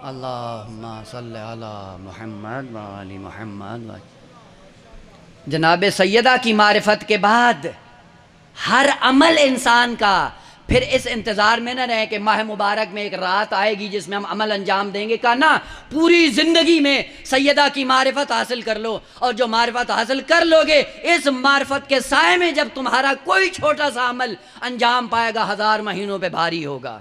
اللہم صلی علی محمد وآل محمد۔ جناب سیدہ کی معرفت کے بعد ہر عمل انسان کا، پھر اس انتظار میں نہ رہے کہ ماہ مبارک میں ایک رات آئے گی جس میں ہم عمل انجام دیں گے، کہا نا پوری زندگی میں سیدہ کی معرفت حاصل کر لو، اور جو معرفت حاصل کر لو گے اس معرفت کے سائے میں جب تمہارا کوئی چھوٹا سا عمل انجام پائے گا 1000 مہینوں پہ بھاری ہوگا۔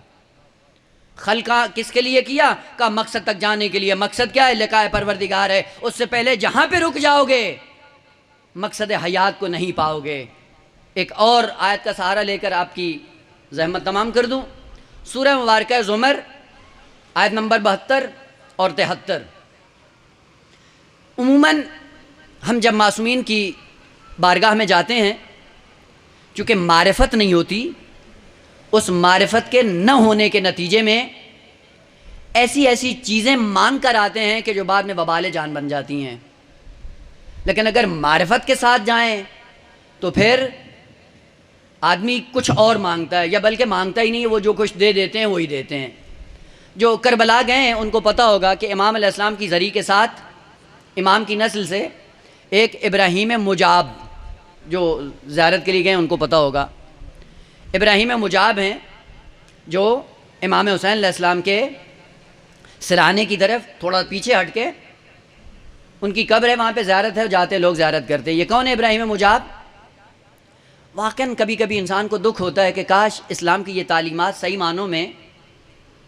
خلقہ کس کے لیے کیا؟ کہا مقصد تک جانے کے لیے۔ مقصد کیا ہے؟ لقائے پروردگار ہے۔ اس سے پہلے جہاں پہ رک جاؤ گے مقصد حیات کو نہیں پاؤ گے۔ ایک اور آیت کا سہارا لے کر آپ کی زحمت تمام کر دوں، سورہ مبارکہ زمر آیت نمبر 72 اور 73۔ عموماً ہم جب معصومین کی بارگاہ میں جاتے ہیں، چونکہ معرفت نہیں ہوتی، اس معرفت کے نہ ہونے کے نتیجے میں ایسی چیزیں مانگ کر آتے ہیں کہ جو بعد میں وبال جان بن جاتی ہیں۔ لیکن اگر معرفت کے ساتھ جائیں تو پھر آدمی کچھ اور مانگتا ہے، یا بلکہ مانگتا ہی نہیں، وہ جو کچھ دے دیتے ہیں وہی دیتے ہیں۔ جو کربلا گئے ہیں ان کو پتہ ہوگا کہ امام علیہ السلام کی ذریعے کے ساتھ امام کی نسل سے ایک ابراہیم مجاب جو زیارت کے لیے گئے ان کو پتہ ہوگا۔ ابراہیم مجاب ہیں جو امام حسین علیہ السلام کے سرانے کی طرف تھوڑا پیچھے ہٹ کے ان کی قبر ہے، وہاں پہ زیارت ہے، جاتے لوگ زیارت کرتے ہیں۔ یہ کون ہے ابراہیم مجاب؟ واقعاً کبھی کبھی انسان کو دکھ ہوتا ہے کہ کاش اسلام کی یہ تعلیمات صحیح معنوں میں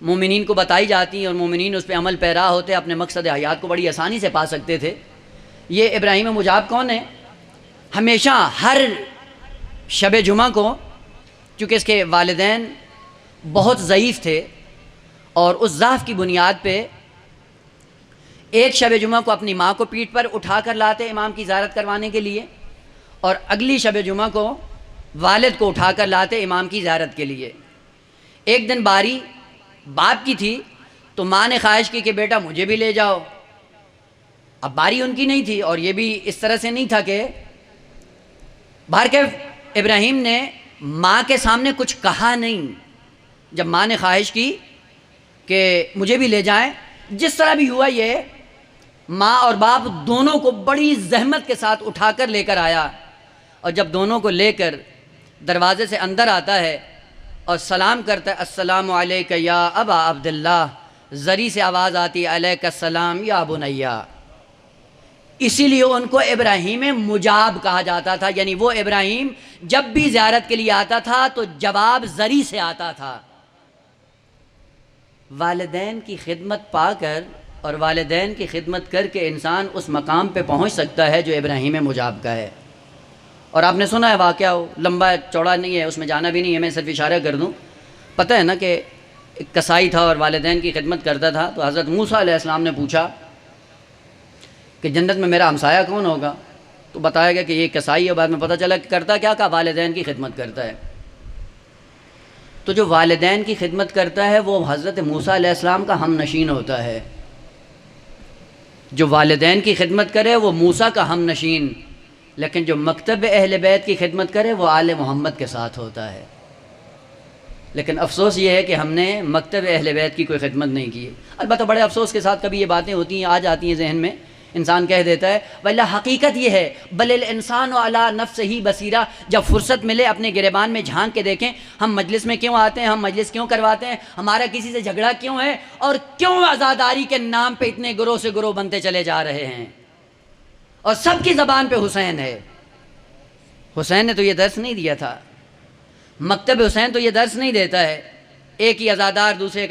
مومنین کو بتائی جاتی اور مومنین اس پہ عمل پیرا ہوتے، اپنے مقصد حیات کو بڑی آسانی سے پا سکتے تھے۔ یہ ابراہیم مجاب کون ہے؟ ہمیشہ ہر شب جمعہ کو، چونکہ اس کے والدین بہت ضعیف تھے اور اس ضعف کی بنیاد پہ ایک شب جمعہ کو اپنی ماں کو پیٹھ پر اٹھا کر لاتے امام کی زیارت کروانے کے لیے، اور اگلی شب جمعہ کو والد کو اٹھا کر لاتے امام کی زیارت کے لیے۔ ایک دن باری باپ کی تھی تو ماں نے خواہش کی کہ بیٹا مجھے بھی لے جاؤ۔ اب باری ان کی نہیں تھی اور یہ بھی اس طرح سے نہیں تھا کہ بہرکیف ابراہیم نے ماں کے سامنے کچھ کہا نہیں. جب ماں نے خواہش کی کہ مجھے بھی لے جائیں، جس طرح بھی ہوا یہ ماں اور باپ دونوں کو بڑی زحمت کے ساتھ اٹھا کر لے کر آیا، اور جب دونوں کو لے کر دروازے سے اندر آتا ہے اور سلام کرتا ہے، السلام علیک یا ابا عبداللہ، زری سے آواز آتی ہے علیک السلام یا بنیا. اسی لیے ان کو ابراہیم مجاب کہا جاتا تھا، یعنی وہ ابراہیم جب بھی زیارت کے لیے آتا تھا تو جواب زری سے آتا تھا. والدین کی خدمت پا کر اور والدین کی خدمت کر کے انسان اس مقام پہ پہنچ سکتا ہے جو ابراہیم مجاب کا ہے. اور آپ نے سنا ہے واقعہ، لمبا چوڑا نہیں ہے، اس میں جانا بھی نہیں ہے، میں صرف اشارہ کر دوں. پتہ ہے نا کہ ایک کسائی تھا اور والدین کی خدمت کرتا تھا، تو حضرت موسیٰ علیہ السلام نے پوچھا کہ جنت میں میرا ہمسایہ کون ہوگا؟ تو بتایا گیا کہ یہ کسائی ہے. بعد میں پتہ چلا کہ کرتا کیا؟ والدین کی خدمت کرتا ہے. تو جو والدین کی خدمت کرتا ہے وہ حضرت موسیٰ علیہ السلام کا ہم نشین ہوتا ہے. جو والدین کی خدمت کرے وہ موسیٰ کا ہم نشین، لیکن جو مکتب اہل بیت کی خدمت کرے وہ آل محمد کے ساتھ ہوتا ہے. لیکن افسوس یہ ہے کہ ہم نے مکتب اہل بیت کی کوئی خدمت نہیں کی. البتہ بڑے افسوس کے ساتھ کبھی یہ باتیں ہوتی ہیں، آ جاتی ہیں ذہن میں، انسان کہہ دیتا ہے واللہ حقیقت یہ ہے بل الانسان علی نفسہ بصیرہ. جب فرصت ملے اپنے گریبان میں جھانک کے دیکھیں، ہم مجلس میں کیوں آتے ہیں، ہم مجلس کیوں کرواتے ہیں، ہمارا کسی سے جھگڑا کیوں ہے، اور کیوں عزاداری کے نام پہ اتنے گروہ سے گروہ بنتے چلے جا رہے ہیں، اور سب کی زبان پہ حسین ہے. حسین نے تو یہ درس نہیں دیا تھا، مکتب حسین تو یہ درس نہیں دیتا ہے. ایک ہی عزادار دوسرے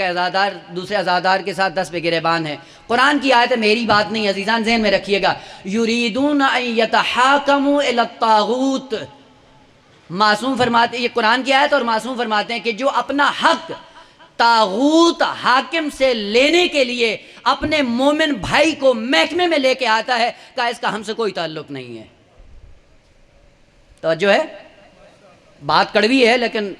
عزادار کے ساتھ دست پہ گریبان ہے. قرآن کی آیت ہے، میری بات نہیں عزیزان، ذہن میں رکھیے گا. یریدون ان یتحاکموا الی الطاغوت، معصوم فرماتے ہیں، یہ قرآن کی آیت، اور معصوم فرماتے ہیں کہ جو اپنا حق طاغوت حاکم سے لینے کے لیے اپنے مومن بھائی کو محکمے میں لے کے آتا ہے، کہا اس کا ہم سے کوئی تعلق نہیں ہے. توجہ ہے، بات کڑوی ہے لیکن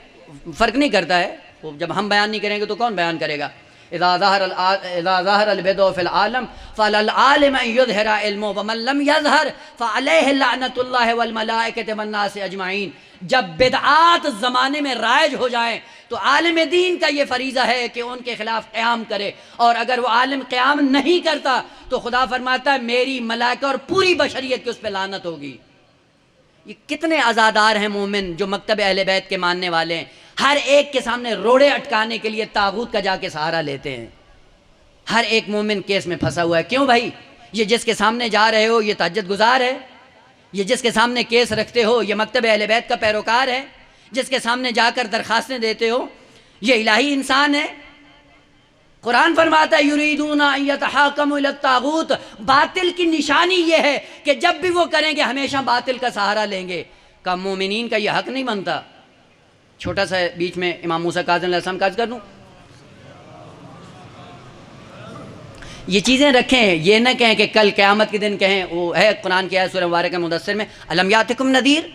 فرق نہیں کرتا ہے. جب ہم بیان نہیں کریں گے تو کون بیان کرے گا؟ اذا ظہر البدع فی العالم فعلی العالم ان یظہر علمہ ومن لم یظہر فعلیہ لعنۃ اللہ والملائکۃ والناس اجمعین. جب بدعات زمانے میں رائج ہو جائیں تو عالم دین کا یہ فریضہ ہے کہ ان کے خلاف قیام کرے، اور اگر وہ عالم قیام نہیں کرتا تو خدا فرماتا ہے میری ملائکہ اور پوری بشریت کی اس پہ لعنت ہوگی. یہ کتنے عزادار ہیں مومن جو مکتب اہل بیت کے ماننے والے ہیں، ہر ایک کے سامنے روڑے اٹکانے کے لیے طاغوت کا جا کے سہارا لیتے ہیں. ہر ایک مومن کیس میں پھنسا ہوا ہے. کیوں بھائی؟ یہ جس کے سامنے جا رہے ہو یہ تہجد گزار ہے، یہ جس کے سامنے کیس رکھتے ہو یہ مکتب اہل بیت کا پیروکار ہے، جس کے سامنے جا کر درخواستیں دیتے ہو یہ الہی انسان ہے. قرآن فرماتا ہے یریدون ان یتحاکموا الی الطاغوت. باطل کی نشانی یہ ہے کہ جب بھی وہ کریں گے ہمیشہ باطل کا سہارا لیں گے. کا مومنین کا یہ حق نہیں بنتا. چھوٹا سا بیچ میں امام موسیٰ کاظم علیہ السلام کا عرض کر دوں، یہ چیزیں رکھیں، یہ نہ کہیں کہ کل قیامت کے دن کہیں، وہ ہے قرآن کی آیت سورہ مبارکہ مدثر میں، الم یاتکم نذیر،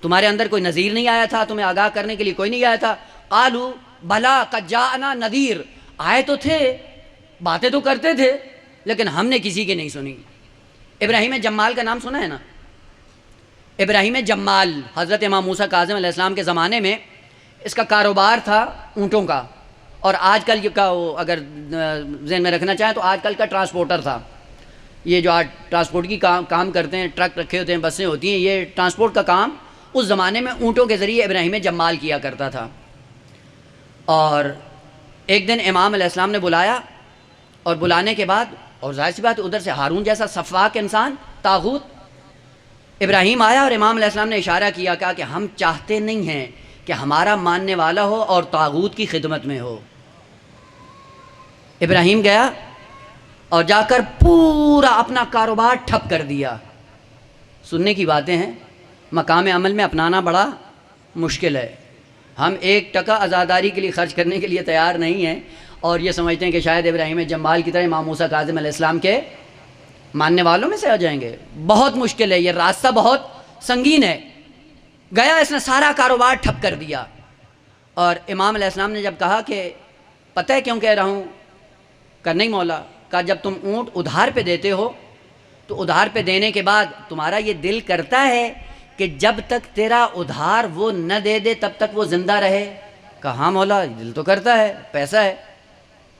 تمہارے اندر کوئی نذیر نہیں آیا تھا، تمہیں آگاہ کرنے کے لیے کوئی نہیں آیا تھا؟ قالوا بلا قد جاءنا نذیر، آئے تو تھے، باتیں تو کرتے تھے، لیکن ہم نے کسی کی نہیں سنی. ابراہیم جمال کا نام سنا ہے نا؟ ابراہیم جمال حضرت امام موسیٰ کاظم علیہ السلام کے زمانے میں اس کا کاروبار تھا اونٹوں کا، اور آج کل کا وہ اگر ذہن میں رکھنا چاہیں تو آج کل کا ٹرانسپورٹر تھا. یہ جو آج ٹرانسپورٹ کی کام کرتے ہیں، ٹرک رکھے ہوتے ہیں، بسیں ہوتی ہیں، یہ ٹرانسپورٹ کا کام اس زمانے میں اونٹوں کے ذریعے ابراہیم جمال کیا کرتا تھا. اور ایک دن امام علیہ السلام نے بلایا، اور بلانے کے بعد، اور ظاہر سی بات ادھر سے ہارون جیسا صفاک انسان طاغوت، ابراہیم آیا اور امام علیہ السلام نے اشارہ کیا، کہا کہ ہم چاہتے نہیں ہیں کہ ہمارا ماننے والا ہو اور طاغوت کی خدمت میں ہو. ابراہیم گیا اور جا کر پورا اپنا کاروبار ٹھپ کر دیا. سننے کی باتیں ہیں، مقام عمل میں اپنانا بڑا مشکل ہے. ہم 1 ٹکا عزاداری کے لیے خرچ کرنے کے لیے تیار نہیں ہیں، اور یہ سمجھتے ہیں کہ شاید ابراہیم جمال کی طرح امام موسیٰ کاظم علیہ السلام کے ماننے والوں میں سے آ جائیں گے. بہت مشکل ہے، یہ راستہ بہت سنگین ہے. گیا، اس نے سارا کاروبار ٹھپ کر دیا. اور امام علیہ السلام نے جب کہا کہ پتہ ہے کیوں کہہ رہا ہوں؟ کہا نہیں مولا. کہا جب تم اونٹ ادھار پہ دیتے ہو تو ادھار پہ دینے کے بعد تمہارا یہ دل کرتا ہے کہ جب تک تیرا ادھار وہ نہ دے دے تب تک وہ زندہ رہے؟ کہا ہاں مولا، دل تو کرتا ہے، پیسہ ہے،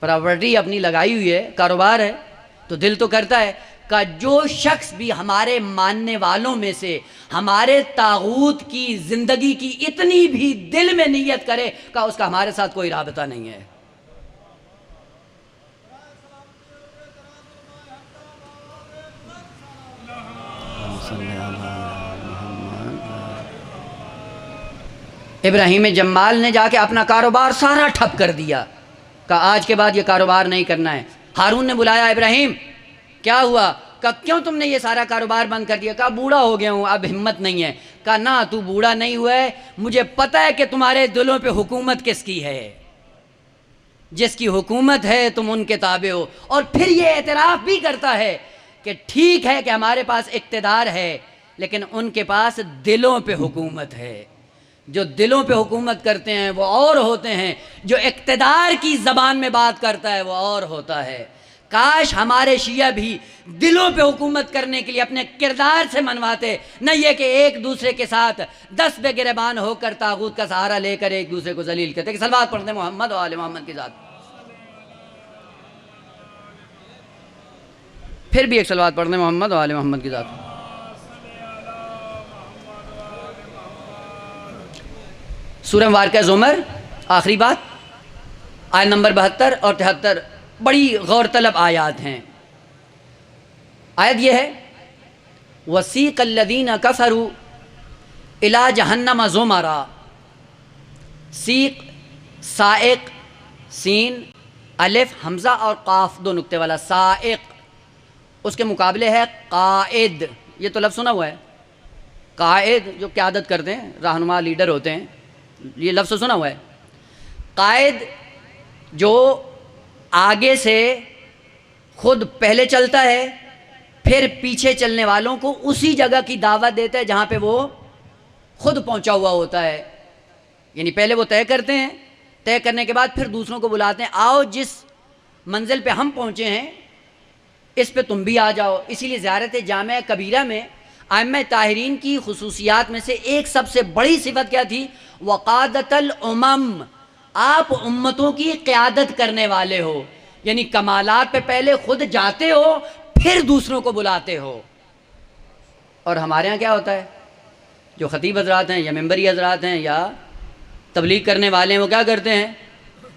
پراپرٹی اپنی لگائی ہوئی ہے، کاروبار ہے، تو دل تو کرتا ہے۔ کہ جو شخص بھی ہمارے ماننے والوں میں سے ہمارے طاغوت کی زندگی کی اتنی بھی دل میں نیت کرے کہ اس کا ہمارے ساتھ کوئی رابطہ نہیں ہے۔ ابراہیم جمال نے جا کے اپنا کاروبار سارا ٹھپ کر دیا، کہا آج کے بعد یہ کاروبار نہیں کرنا ہے۔ ہارون نے بلایا، ابراہیم کیا ہوا؟ کہا کیوں تم نے یہ سارا کاروبار بند کر دیا؟ کہا بوڑھا ہو گیا ہوں، اب ہمت نہیں ہے۔ کہا نہ، تو بوڑھا نہیں ہوا ہے، مجھے پتہ ہے کہ تمہارے دلوں پہ حکومت کس کی ہے، جس کی حکومت ہے تم ان کے تابع ہو۔ اور پھر یہ اعتراف بھی کرتا ہے کہ ٹھیک ہے کہ ہمارے پاس اقتدار ہے لیکن ان کے پاس دلوں پہ حکومت ہے۔ جو دلوں پہ حکومت کرتے ہیں وہ اور ہوتے ہیں، جو اقتدار کی زبان میں بات کرتا ہے وہ اور ہوتا ہے۔ کاش ہمارے شیعہ بھی دلوں پہ حکومت کرنے کے لیے اپنے کردار سے منواتے، نہ یہ کہ ایک دوسرے کے ساتھ دست بے گریبان ہو کر طاغوت کا سہارا لے کر ایک دوسرے کو ذلیل کرتے۔ کہ صلوات پڑھتے ہیں محمد و آل محمد کی ذات۔ پھر بھی ایک صلوات پڑھتے ہیں محمد و آل محمد کی ذات۔ سورہ مبارکہ زمر، آخری بات، آیت نمبر 72 اور 73 بڑی غور طلب آیات ہیں۔ آیت یہ ہے وَسِيقَ الَّذِينَ كَفَرُوا إِلَى جَهَنَّمَ زُمَرًا۔ سیق، سائق، سین، الف، حمزہ اور قاف دو نقطے والا سائق، اس کے مقابلے ہے قائد۔ یہ تو لفظ سنا ہوا ہے، قائد جو قیادت کرتے ہیں، رہنما، لیڈر ہوتے ہیں، یہ لفظ سنا ہوا ہے۔ قائد جو آگے سے خود پہلے چلتا ہے، پھر پیچھے چلنے والوں کو اسی جگہ کی دعوت دیتا ہے جہاں پہ وہ خود پہنچا ہوا ہوتا ہے۔ یعنی پہلے وہ طے کرتے ہیں، طے کرنے کے بعد پھر دوسروں کو بلاتے ہیں، آؤ جس منزل پہ ہم پہنچے ہیں اس پہ تم بھی آ جاؤ۔ اسی لیے زیارت جامع کبیرہ میں ائمہ طاہرین کی خصوصیات میں سے ایک سب سے بڑی صفت کیا تھی؟ وقادت الامم، آپ امتوں کی قیادت کرنے والے ہو، یعنی کمالات پہ پہلے خود جاتے ہو پھر دوسروں کو بلاتے ہو۔ اور ہمارے ہاں کیا ہوتا ہے؟ جو خطیب حضرات ہیں یا ممبری حضرات ہیں یا تبلیغ کرنے والے ہیں وہ کیا کرتے ہیں؟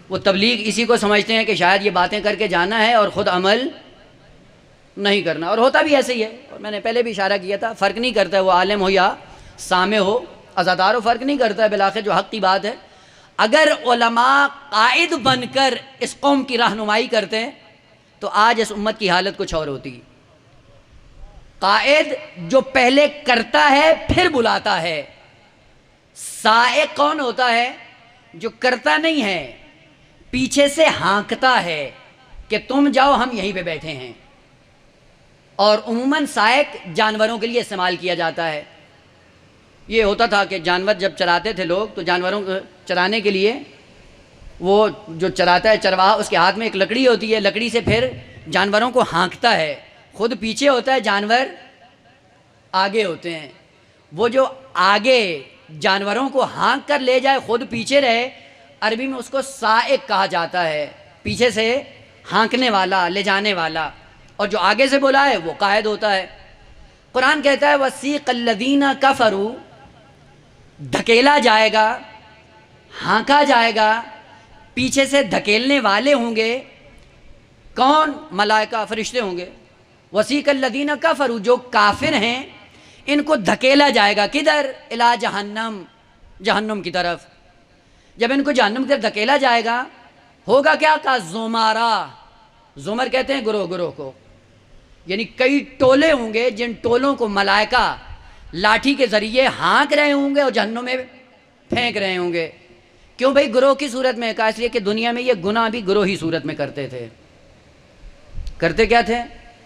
وہ تبلیغ اسی کو سمجھتے ہیں کہ شاید یہ باتیں کر کے جانا ہے اور خود عمل نہیں کرنا، اور ہوتا بھی ایسے ہی ہے۔ اور میں نے پہلے بھی اشارہ کیا تھا، فرق نہیں کرتا ہے وہ عالم ہو یا سامع ہو، عزادار ہو، فرق نہیں کرتا ہے، بالآخر جو حق کی بات ہے۔ اگر علماء قائد بن کر اس قوم کی رہنمائی کرتے ہیں تو آج اس امت کی حالت کچھ اور ہوتی۔ قائد جو پہلے کرتا ہے پھر بلاتا ہے، سائق کون ہوتا ہے؟ جو کرتا نہیں ہے، پیچھے سے ہانکتا ہے کہ تم جاؤ ہم یہیں پہ بیٹھے ہیں۔ اور عموماً سائق جانوروں کے لیے استعمال کیا جاتا ہے۔ یہ ہوتا تھا کہ جانور جب چراتے تھے لوگ تو جانوروں کو چرانے کے لیے وہ جو چراتا ہے چرواہا، اس کے ہاتھ میں ایک لکڑی ہوتی ہے، لکڑی سے پھر جانوروں کو ہانکتا ہے، خود پیچھے ہوتا ہے، جانور آگے ہوتے ہیں۔ وہ جو آگے جانوروں کو ہانک کر لے جائے خود پیچھے رہے، عربی میں اس کو سائق کہا جاتا ہے، پیچھے سے ہانکنے والا، لے جانے والا۔ اور جو آگے سے بلائے وہ قائد ہوتا ہے۔ قرآن کہتا ہے وَسِيقَ الَّذِينَ كَفَرُوا، دھکیلا جائے گا، ہانکا جائے گا، پیچھے سے دھکیلنے والے ہوں گے، کون؟ ملائکہ، فرشتے ہوں گے۔ وَسِيقَ الَّذِينَ كَفَرُوا، جو کافر ہیں ان کو دھکیلا جائے گا، کدھر؟ اِلَى جہنم، جہنم کی طرف۔ جب ان کو جہنم کی طرف دھکیلا جائے گا ہوگا کیا؟ کا زمارہ، زمر کہتے ہیں گروہ، گروہ کو، یعنی کئی ٹولے ہوں گے جن ٹولوں کو ملائکہ لاٹھی کے ذریعے ہانک رہے ہوں گے اور جہنم میں پھینک رہے ہوں گے۔ کیوں بھائی گروہ کی صورت میں؟ کہا اس لیے کہ دنیا میں یہ گناہ بھی گروہی صورت میں کرتے تھے۔ کرتے کیا تھے؟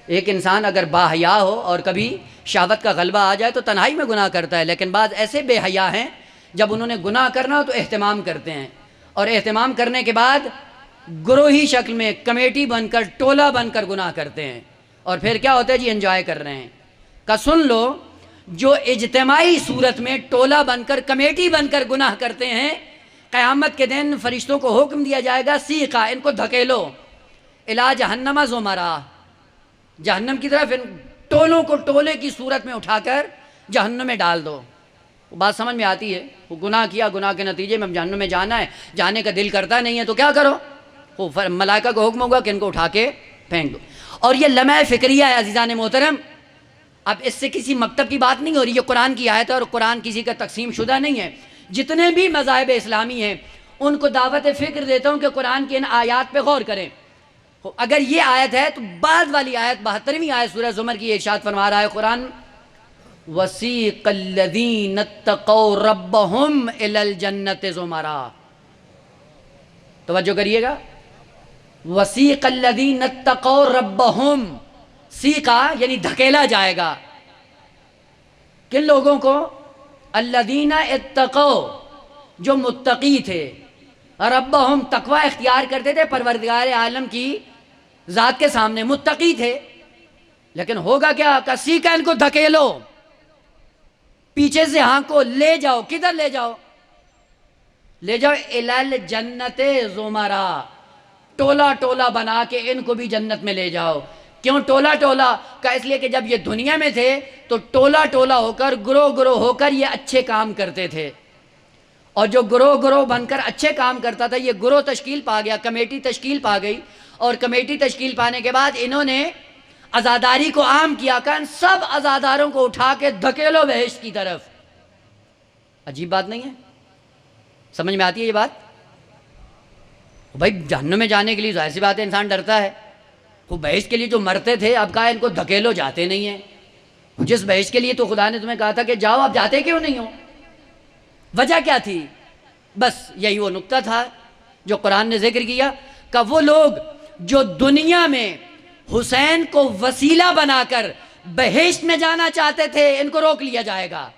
ایک انسان اگر باحیا ہو اور کبھی شہوت کا غلبہ آ جائے تو تنہائی میں گناہ کرتا ہے، لیکن بعض ایسے بے حیا ہیں جب انہوں نے گناہ کرنا ہو تو اہتمام کرتے ہیں، اور اہتمام کرنے کے بعد گروہی شکل میں کمیٹی بن کر، ٹولہ بن کر گناہ کرتے ہیں، اور پھر کیا ہوتا ہے؟ جی انجوائے کر رہے ہیں۔ کہ سن لو جو اجتماعی صورت میں ٹولہ بن کر کمیٹی بن کر گناہ کرتے ہیں، قیامت کے دن فرشتوں کو حکم دیا جائے گا سیقا، ان کو دھکیلو، الا جہنم زمرا، جہنم کی طرف ان ٹولوں کو ٹولے کی صورت میں اٹھا کر جہنم میں ڈال دو۔ بات سمجھ میں آتی ہے؟ وہ گناہ کیا، گناہ کے نتیجے میں جہنم میں جانا ہے، جانے کا دل کرتا نہیں ہے تو کیا کرو؟ وہ ملائکہ کو حکم ہوگا کہ ان کو اٹھا کے پھینک دو۔ اور یہ لمحہ فکریہ ہے عزیزان محترم، اب اس سے کسی مکتب کی بات نہیں ہو رہی، یہ قرآن کی آیت ہے اور قرآن کسی کا تقسیم شدہ نہیں ہے۔ جتنے بھی مذاہب اسلامی ہیں ان کو دعوت فکر دیتا ہوں کہ قرآن کی ان آیات پہ غور کریں۔ اگر یہ آیت ہے تو بعد والی آیت 72ویں آیت سورہ زمر کی ارشاد فرما رہا ہے قرآن، وَسِيقَ الَّذِينَ اتَّقَوْا رَبَّهُمْ إِلَى الْجَنَّةِ زُمَرًا۔ توجہ کریے گا، وَسِيقَ الَّذِينَ اتَّقَوْا رَبَّهُمْ، سیقا یعنی دھکیلا جائے گا کن لوگوں کو؟ الذین اتقوا، جو متقی تھے، ربہم تقوی اختیار کرتے تھے پروردگار عالم کی ذات کے سامنے، متقی تھے، لیکن ہوگا کیا؟ کہ سیقا ان کو دھکیلو، پیچھے سے ہانکو، لے جاؤ، کدھر لے جاؤ؟ لے جاؤ الی الجنت زمرا، ٹولا ٹولا بنا کے ان کو بھی جنت میں لے جاؤ۔ کیوں ٹولا ٹولا؟ کہ اس لیے کہ جب یہ دنیا میں تھے تو ٹولا ٹولا ہو کر، گروہ گروہ ہو کر یہ اچھے کام کرتے تھے، اور جو گروہ گروہ بن کر اچھے کام کرتا تھا یہ گروہ تشکیل پا گیا، کمیٹی تشکیل پا گئی، اور کمیٹی تشکیل پانے کے بعد انہوں نے عزاداری کو عام کیا، کہ ان سب عزاداروں کو اٹھا کے دھکیلو بہشت کی طرف۔ عجیب بات نہیں ہے؟ سمجھ میں آتی ہے یہ بات؟ بھائی جہنم میں جانے کے لیے ظاہر سی بات ہے انسان ڈرتا ہے، وہ بہشت کے لیے جو مرتے تھے اب کہا ان کو دھکیلو، جاتے نہیں ہیں۔ جس بہشت کے لیے تو خدا نے تمہیں کہا تھا کہ جاؤ، آپ جاتے کیوں نہیں ہو؟ وجہ کیا تھی؟ بس یہی وہ نقطہ تھا جو قرآن نے ذکر کیا، کہ وہ لوگ جو دنیا میں حسین کو وسیلہ بنا کر بہشت میں جانا چاہتے تھے ان کو روک لیا جائے گا،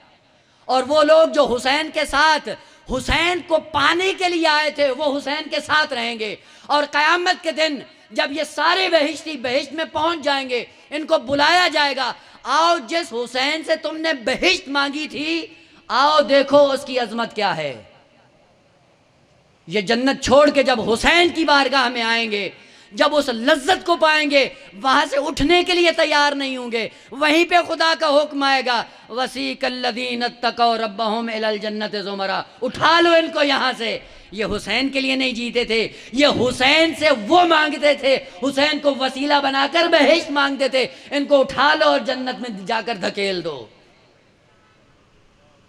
اور وہ لوگ جو حسین کے ساتھ حسین کو پانے کے لیے آئے تھے وہ حسین کے ساتھ رہیں گے، اور قیامت کے دن جب یہ سارے بہشتی بہشت میں پہنچ جائیں گے ان کو بلایا جائے گا، آؤ جس حسین سے تم نے بہشت مانگی تھی آؤ دیکھو اس کی عظمت کیا ہے۔ یہ جنت چھوڑ کے جب حسین کی بارگاہ میں آئیں گے، جب اس لذت کو پائیں گے وہاں سے اٹھنے کے لیے تیار نہیں ہوں گے، وہیں پہ خدا کا حکم آئے گا، وَسِيقَ الَّذِينَ اتَّقَوْا رَبَّهُمْ إِلَى الْجَنَّةِ زُمَرًا، اٹھا لو ان کو یہاں سے۔ یہ حسین کے لیے نہیں جیتے تھے، یہ حسین سے وہ مانگتے تھے، حسین کو وسیلہ بنا کر بہشت مانگتے تھے، ان کو اٹھا لو اور جنت میں جا کر دھکیل دو۔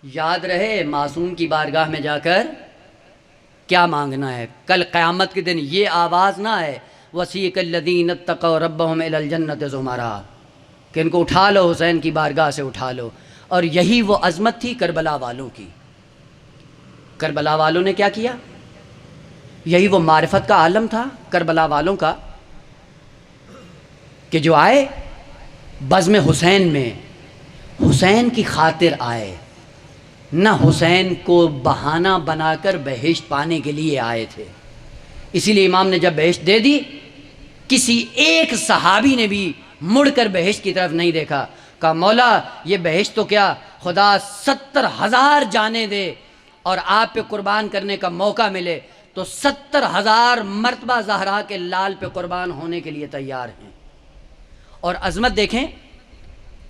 یاد رہے معصوم کی بارگاہ میں جا کر کیا مانگنا ہے، کل قیامت کے دن یہ آواز نہ آئے وَسِيقَ الَّذِينَ اتَّقَوْا رَبَّهُمْ إِلَى الْجَنَّةِ زُمَرًا، کہ ان کو اٹھا لو، حسین کی بارگاہ سے اٹھا لو۔ اور یہی وہ عظمت تھی کربلا والوں کی۔ کربلا والوں نے کیا کیا؟ یہی وہ معرفت کا عالم تھا کربلا والوں کا، کہ جو آئے بزم حسین میں حسین کی خاطر آئے، نہ حسین کو بہانہ بنا کر بہشت پانے کے لیے آئے تھے۔ اسی لیے امام نے جب بہشت دے دی کسی ایک صحابی نے بھی مڑ کر بہشت کی طرف نہیں دیکھا، کہا مولا یہ بہشت تو کیا، خدا 70,000 جانیں دے اور آپ پہ قربان کرنے کا موقع ملے تو 70,000 مرتبہ زہرا کے لال پہ قربان ہونے کے لیے تیار ہیں۔ اور عظمت دیکھیں،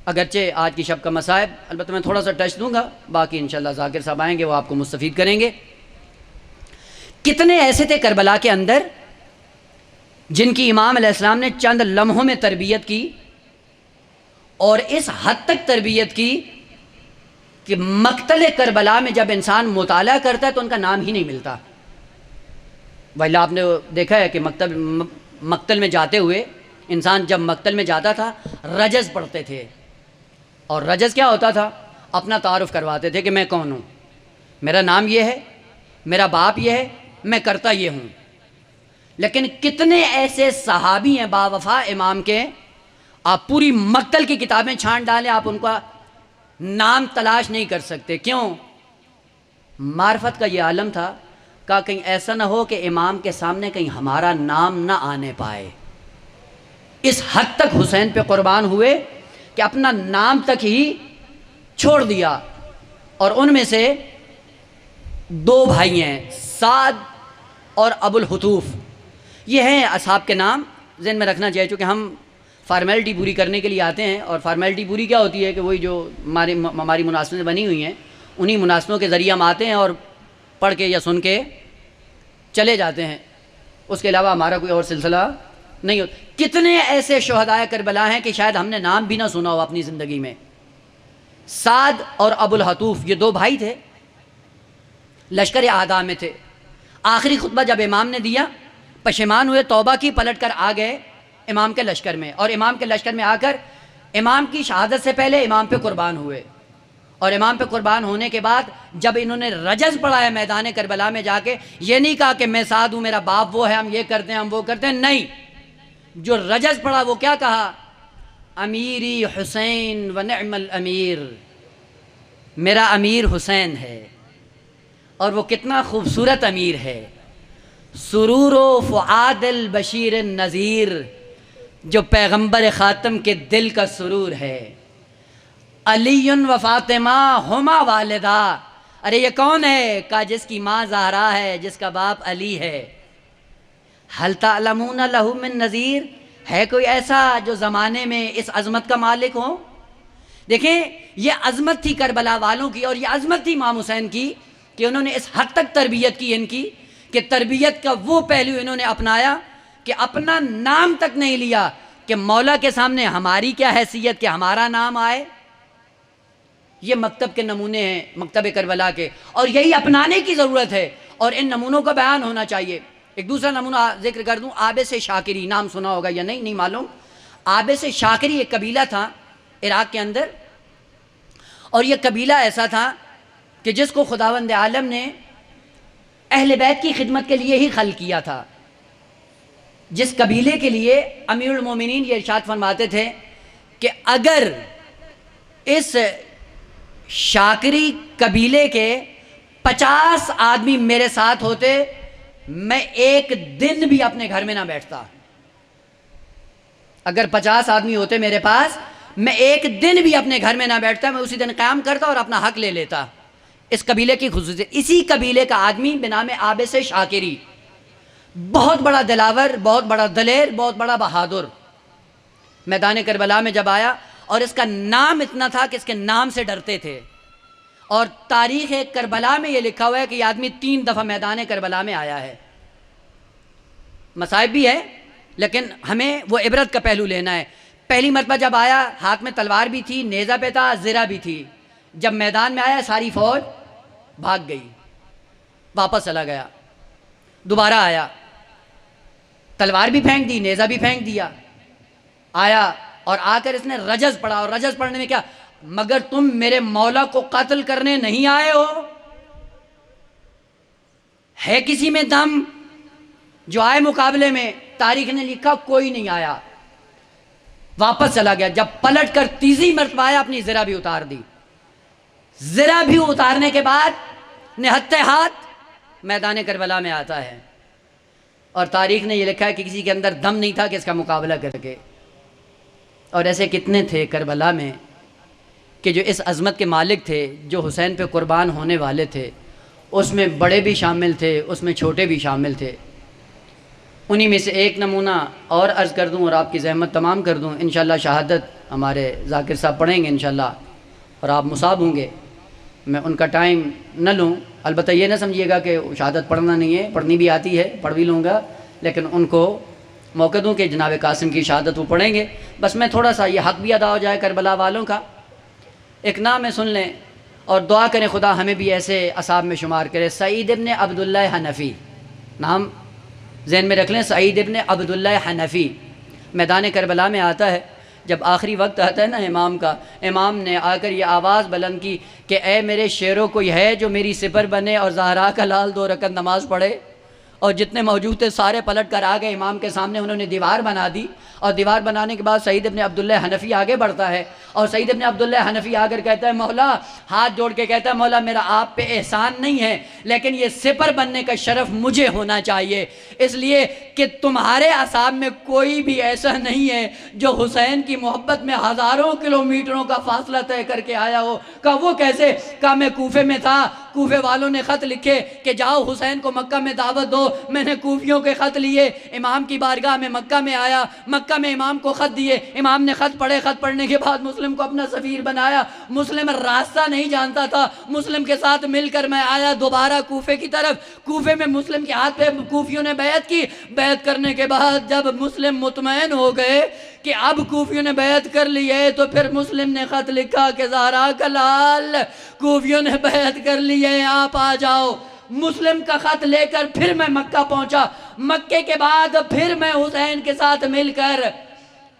اگرچہ آج کی شب کا مصائب البتہ میں تھوڑا سا ٹچ دوں گا، باقی انشاءاللہ ذاکر صاحب آئیں گے وہ آپ کو مستفید کریں گے۔ کتنے ایسے تھے کربلا کے اندر جن کی امام علیہ السلام نے چند لمحوں میں تربیت کی، اور اس حد تک تربیت کی کہ مقتل کربلا میں جب انسان مطالعہ کرتا ہے تو ان کا نام ہی نہیں ملتا۔ ویلا آپ نے دیکھا ہے کہ مقتل میں جاتے ہوئے انسان جب مقتل میں جاتا تھا رجز پڑھتے تھے، اور رجز کیا ہوتا تھا؟ اپنا تعارف کرواتے تھے کہ میں کون ہوں، میرا نام یہ ہے، میرا باپ یہ ہے، میں کرتا یہ ہوں۔ لیکن کتنے ایسے صحابی ہیں باوفا امام کے، آپ پوری مقتل کی کتابیں چھان ڈالیں آپ ان کا نام تلاش نہیں کر سکتے۔ کیوں؟ معرفت کا یہ عالم تھا کہ کہیں ایسا نہ ہو کہ امام کے سامنے کہیں ہمارا نام نہ آنے پائے۔ اس حد تک حسین پہ قربان ہوئے کہ اپنا نام تک ہی چھوڑ دیا، اور ان میں سے 2 بھائی ہیں، سعد اور ابو الحتوف. یہ ہیں اصحاب کے نام، ذہن میں رکھنا چاہیے، چونکہ ہم فارمیلٹی پوری کرنے کے لیے آتے ہیں، اور فارمیلٹی پوری کیا ہوتی ہے کہ وہی جو ہماری مناسبتیں بنی ہوئی ہیں انہی مناسبتوں کے ذریعے ہم آتے ہیں اور پڑھ کے یا سن کے چلے جاتے ہیں، اس کے علاوہ ہمارا کوئی اور سلسلہ نہیں ہوتا. کتنے ایسے شہدائے کربلا ہیں کہ شاید ہم نے نام بھی نہ سنا ہو اپنی زندگی میں. سعد اور ابو الحتوف یہ 2 بھائی تھے، لشکر اعداء میں تھے. آخری خطبہ جب امام نے دیا پشیمان ہوئے، توبہ کی، پلٹ کر آ گئے امام کے لشکر میں، اور امام کے لشکر میں آ کر امام کی شہادت سے پہلے امام پہ قربان ہوئے. اور امام پہ قربان ہونے کے بعد جب انہوں نے رجز پڑھا ہے میدان کربلا میں جا کے، یہ نہیں کہا کہ میں سعد ہوں، میرا باپ وہ ہے، ہم یہ کرتے ہیں، ہم وہ کرتے ہیں، نہیں. جو رجز پڑھا وہ کیا کہا؟ امیری حسین و نعم الامیر، میرا امیر حسین ہے، اور وہ کتنا خوبصورت امیر ہے. سرور و فؤاد البشیر النذیر، جو پیغمبر خاتم کے دل کا سرور ہے. علی و فاطمہ ہما والدہ، ارے یہ کون ہے؟ کہا جس کی ماں زہرا ہے، جس کا باپ علی ہے. حل تعلمون لہ من نذیر، ہے کوئی ایسا جو زمانے میں اس عظمت کا مالک ہو؟ دیکھیں یہ عظمت تھی کربلا والوں کی، اور یہ عظمت تھی امام حسین کی کہ انہوں نے اس حد تک تربیت کی ان کی، کہ تربیت کا وہ پہلو انہوں نے اپنایا کہ اپنا نام تک نہیں لیا، کہ مولا کے سامنے ہماری کیا حیثیت کہ ہمارا نام آئے. یہ مکتب کے نمونے ہیں مکتب کربلا کے، اور یہی اپنانے کی ضرورت ہے، اور ان نمونوں کا بیان ہونا چاہیے. ایک دوسرا نمونہ ذکر کر دوں، عابس شاکری، نام سنا ہوگا یا نہیں معلوم. عابس شاکری ایک قبیلہ تھا عراق کے اندر، اور یہ قبیلہ ایسا تھا کہ جس کو خداوند عالم نے اہل بیت کی خدمت کے لیے ہی خلق کیا تھا. جس قبیلے کے لیے امیر المومنین یہ ارشاد فرماتے تھے کہ اگر اس شاکری قبیلے کے 50 آدمی میرے ساتھ ہوتے، میں ایک دن بھی اپنے گھر میں نہ بیٹھتا. اگر 50 آدمی ہوتے میرے پاس، میں ایک دن بھی اپنے گھر میں نہ بیٹھتا، میں اسی دن قیام کرتا اور اپنا حق لے لیتا. اس قبیلے کی خصوصیت، اسی قبیلے کا آدمی بنام عابس شاکری، بہت بڑا دلاور، بہت بڑا دلیر، بہت بڑا بہادر، میدان کربلا میں جب آیا، اور اس کا نام اتنا تھا کہ اس کے نام سے ڈرتے تھے. اور تاریخ کربلا میں یہ لکھا ہوا ہے کہ یہ آدمی 3 دفعہ میدان کربلا میں آیا ہے. مصائب بھی ہے لیکن ہمیں وہ عبرت کا پہلو لینا ہے. پہلی مرتبہ جب آیا ہاتھ میں تلوار بھی تھی، نیزہ پہ تھا، زرہ بھی تھی. جب میدان میں آیا ساری فوج بھاگ گئی، واپس چلا گیا. دوبارہ آیا، تلوار بھی پھینک دی، نیزہ بھی پھینک دیا. آیا اور آ کر اس نے رجز پڑھا، اور رجز پڑھنے میں کیا؟ مگر تم میرے مولا کو قتل کرنے نہیں آئے ہو؟ ہے کسی میں دم جو آئے مقابلے میں؟ تاریخ نے لکھا کوئی نہیں آیا، واپس چلا گیا. جب پلٹ کر تیسری مرتبہ آیا، اپنی زرہ بھی اتار دی. زرہ بھی اتارنے کے بعد نہتے ہاتھ میدان کربلا میں آتا ہے، اور تاریخ نے یہ لکھا ہے کہ کسی کے اندر دم نہیں تھا کہ اس کا مقابلہ کر سکے. اور ایسے کتنے تھے کربلا میں کہ جو اس عظمت کے مالک تھے، جو حسین پہ قربان ہونے والے تھے. اس میں بڑے بھی شامل تھے، اس میں چھوٹے بھی شامل تھے. انہی میں سے ایک نمونہ اور عرض کر دوں اور آپ کی زحمت تمام کر دوں. انشاءاللہ شہادت ہمارے ذاکر صاحب پڑھیں گے انشاءاللہ، اور آپ مصاب ہوں گے. میں ان کا ٹائم نہ لوں، البتہ یہ نہ سمجھیے گا کہ شہادت پڑھنا نہیں ہے، پڑھنی بھی آتی ہے، پڑھ بھی لوں گا، لیکن ان کو موقع دوں کہ جناب قاسم کی شہادت وہ پڑھیں گے. بس میں تھوڑا سا یہ حق بھی ادا ہو جائے کربلا والوں کا. ایک نام میں سن لیں اور دعا کریں خدا ہمیں بھی ایسے اصحاب میں شمار کرے. سعید ابن عبداللہ حنفی، نام ذہن میں رکھ لیں، سعید ابن عبداللہ حنفی. میدان کربلا میں آتا ہے، جب آخری وقت آتا ہے نا امام کا، امام نے آ کر یہ آواز بلند کی کہ اے میرے شیروں، کوئی ہے جو میری سپر بنے اور زہرا کا لال 2 رکعت نماز پڑھے؟ اور جتنے موجود تھے سارے پلٹ کر آ گئے امام کے سامنے. انہوں نے دیوار بنا دی اور دیوار بنانے کے بعد سعید ابن عبداللہ حنفی آگے بڑھتا ہے اور سعید ابن عبداللہ حنفی آ کر کہتا ہے مولا، ہاتھ جوڑ کے کہتا ہے مولا میرا آپ پہ احسان نہیں ہے لیکن یہ سپر بننے کا شرف مجھے ہونا چاہیے، اس لیے کہ تمہارے اصحاب میں کوئی بھی ایسا نہیں ہے جو حسین کی محبت میں ہزاروں کلومیٹروں کا فاصلہ طے کر کے آیا ہو. کہا وہ کیسے؟ کہا میں کوفے میں تھا، کوفے والوں نے خط لکھے کہ جاؤ حسین کو مکہ میں دعوت دو، میں نے کوفیوں کے خط لیے، امام کی بارگاہ میں مکہ میں آیا، مکہ میں امام کو خط دیے، امام نے خط پڑھے، خط پڑھنے کے بعد مسلم کو اپنا سفیر بنایا. مسلم راستہ نہیں جانتا تھا، مسلم کے ساتھ مل کر میں آیا دوبارہ کوفے کی طرف. کوفے میں مسلم کے ہاتھ پہ کوفیوں نے بیعت کی. بیعت کرنے کے بعد جب مسلم مطمئن ہو گئے کہ اب کوفیوں نے بیعت کر لی ہے تو پھر مسلم نے خط لکھا کہ زہرا کا لال کوفیوں نے بیعت کر لی ہے، آپ آ جاؤ. مسلم کا خط لے کر پھر میں مکہ پہنچا. مکے کے بعد پھر میں حسین کے ساتھ مل کر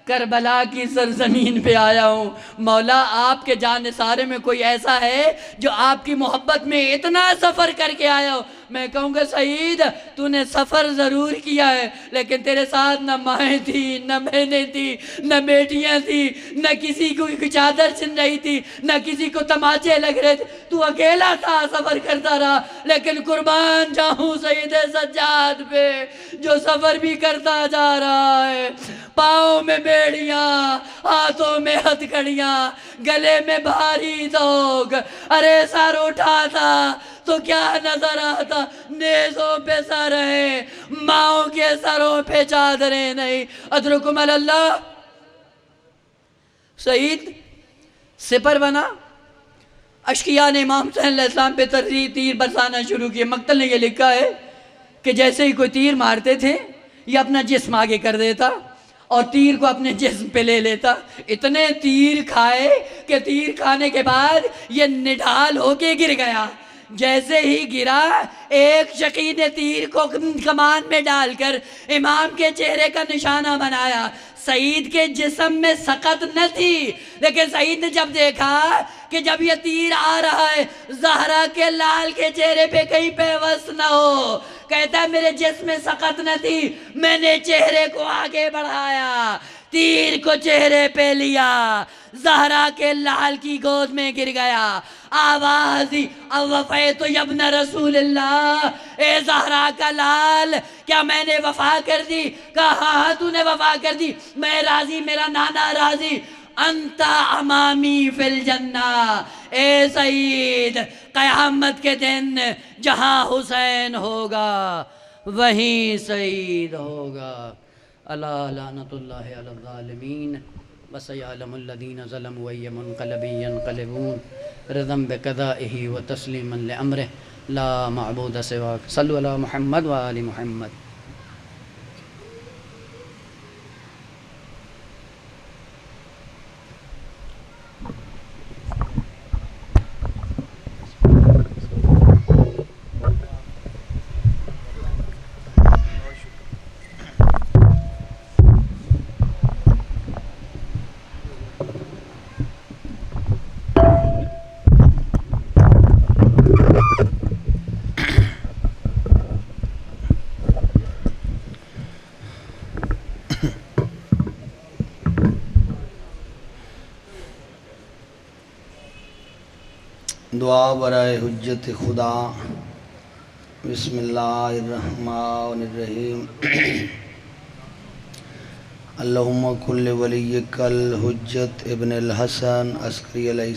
کربلا کی سرزمین پہ آیا ہوں. مولا آپ کے جانثارے میں کوئی ایسا ہے جو آپ کی محبت میں اتنا سفر کر کے آیا ہو؟ میں کہوں گا سعید تو نے سفر ضرور کیا ہے لیکن تیرے ساتھ نہ مائیں تھی، نہ بہنیں تھی، نہ بیٹیاں تھی، نہ کسی کو چادر چھن رہی تھی، نہ کسی کو تماچے لگ رہے تھے، تو اکیلا تھا، سفر کرتا رہا. لیکن قربان جاؤں سید سجاد پہ جو سفر بھی کرتا جا رہا ہے، پاؤں میں بیڑیاں، ہاتھوں میں ہتھکڑیاں، گلے میں بھاری دوگ، ارے سر اٹھاتا تو کیا نظر آتا؟ نیزوں پہ سر ہے، ماؤں کے سروں پہ چادریں نہیں. اترکم اللہ. سعید سپر بنا. اشقیاء نے امام صلی اللہ علیہ وسلم پہ تیر برسانا شروع کیے. مقتل نے یہ لکھا ہے کہ جیسے ہی کوئی تیر مارتے تھے یہ اپنا جسم آگے کر دیتا اور تیر کو اپنے جسم پہ لے لیتا. اتنے تیر کھائے کہ تیر کھانے کے بعد یہ نڈھال ہو کے گر گیا. جیسے ہی گرا ایک شقی نے تیر کو کمان میں ڈال کر امام کے چہرے کا نشانہ بنایا. سعید کے جسم میں سقط نہ تھی لیکن سعید نے جب دیکھا کہ جب یہ تیر آ رہا ہے زہرا کے لال کے چہرے پہ کہیں پیوست نہ ہو، کہتا ہے میرے جسم میں سقط نہ تھی، میں نے چہرے کو آگے بڑھایا، تیر کو چہرے پہ لیا، زہرا کے لال کی گود میں گر گیا. آواز دی اوفیت یبن رسول اللہ، اے زہرا کا لال کیا میں نے وفا کر دی؟ کہا ہاں تو نے وفا کر دی، میں راضی، میرا نانا راضی. انتا امامی فی الجنہ. اے سعید قیامت کے دن جہاں حسین ہوگا وہیں سعید ہوگا. الا لعنت اللہ علی الظالمین وسیعلم الذین ظلموا ای منقلب ینقلبون رضا بقضائہ وتسلیما لامرہ لا معبود سواک. صلوا علی محمد وآل محمد. دعا برائے حجت خدا. بسم اللہ الرحمن الرحیم. اللہم کل ولیک الحجت ابن الحسن عسکری علیہ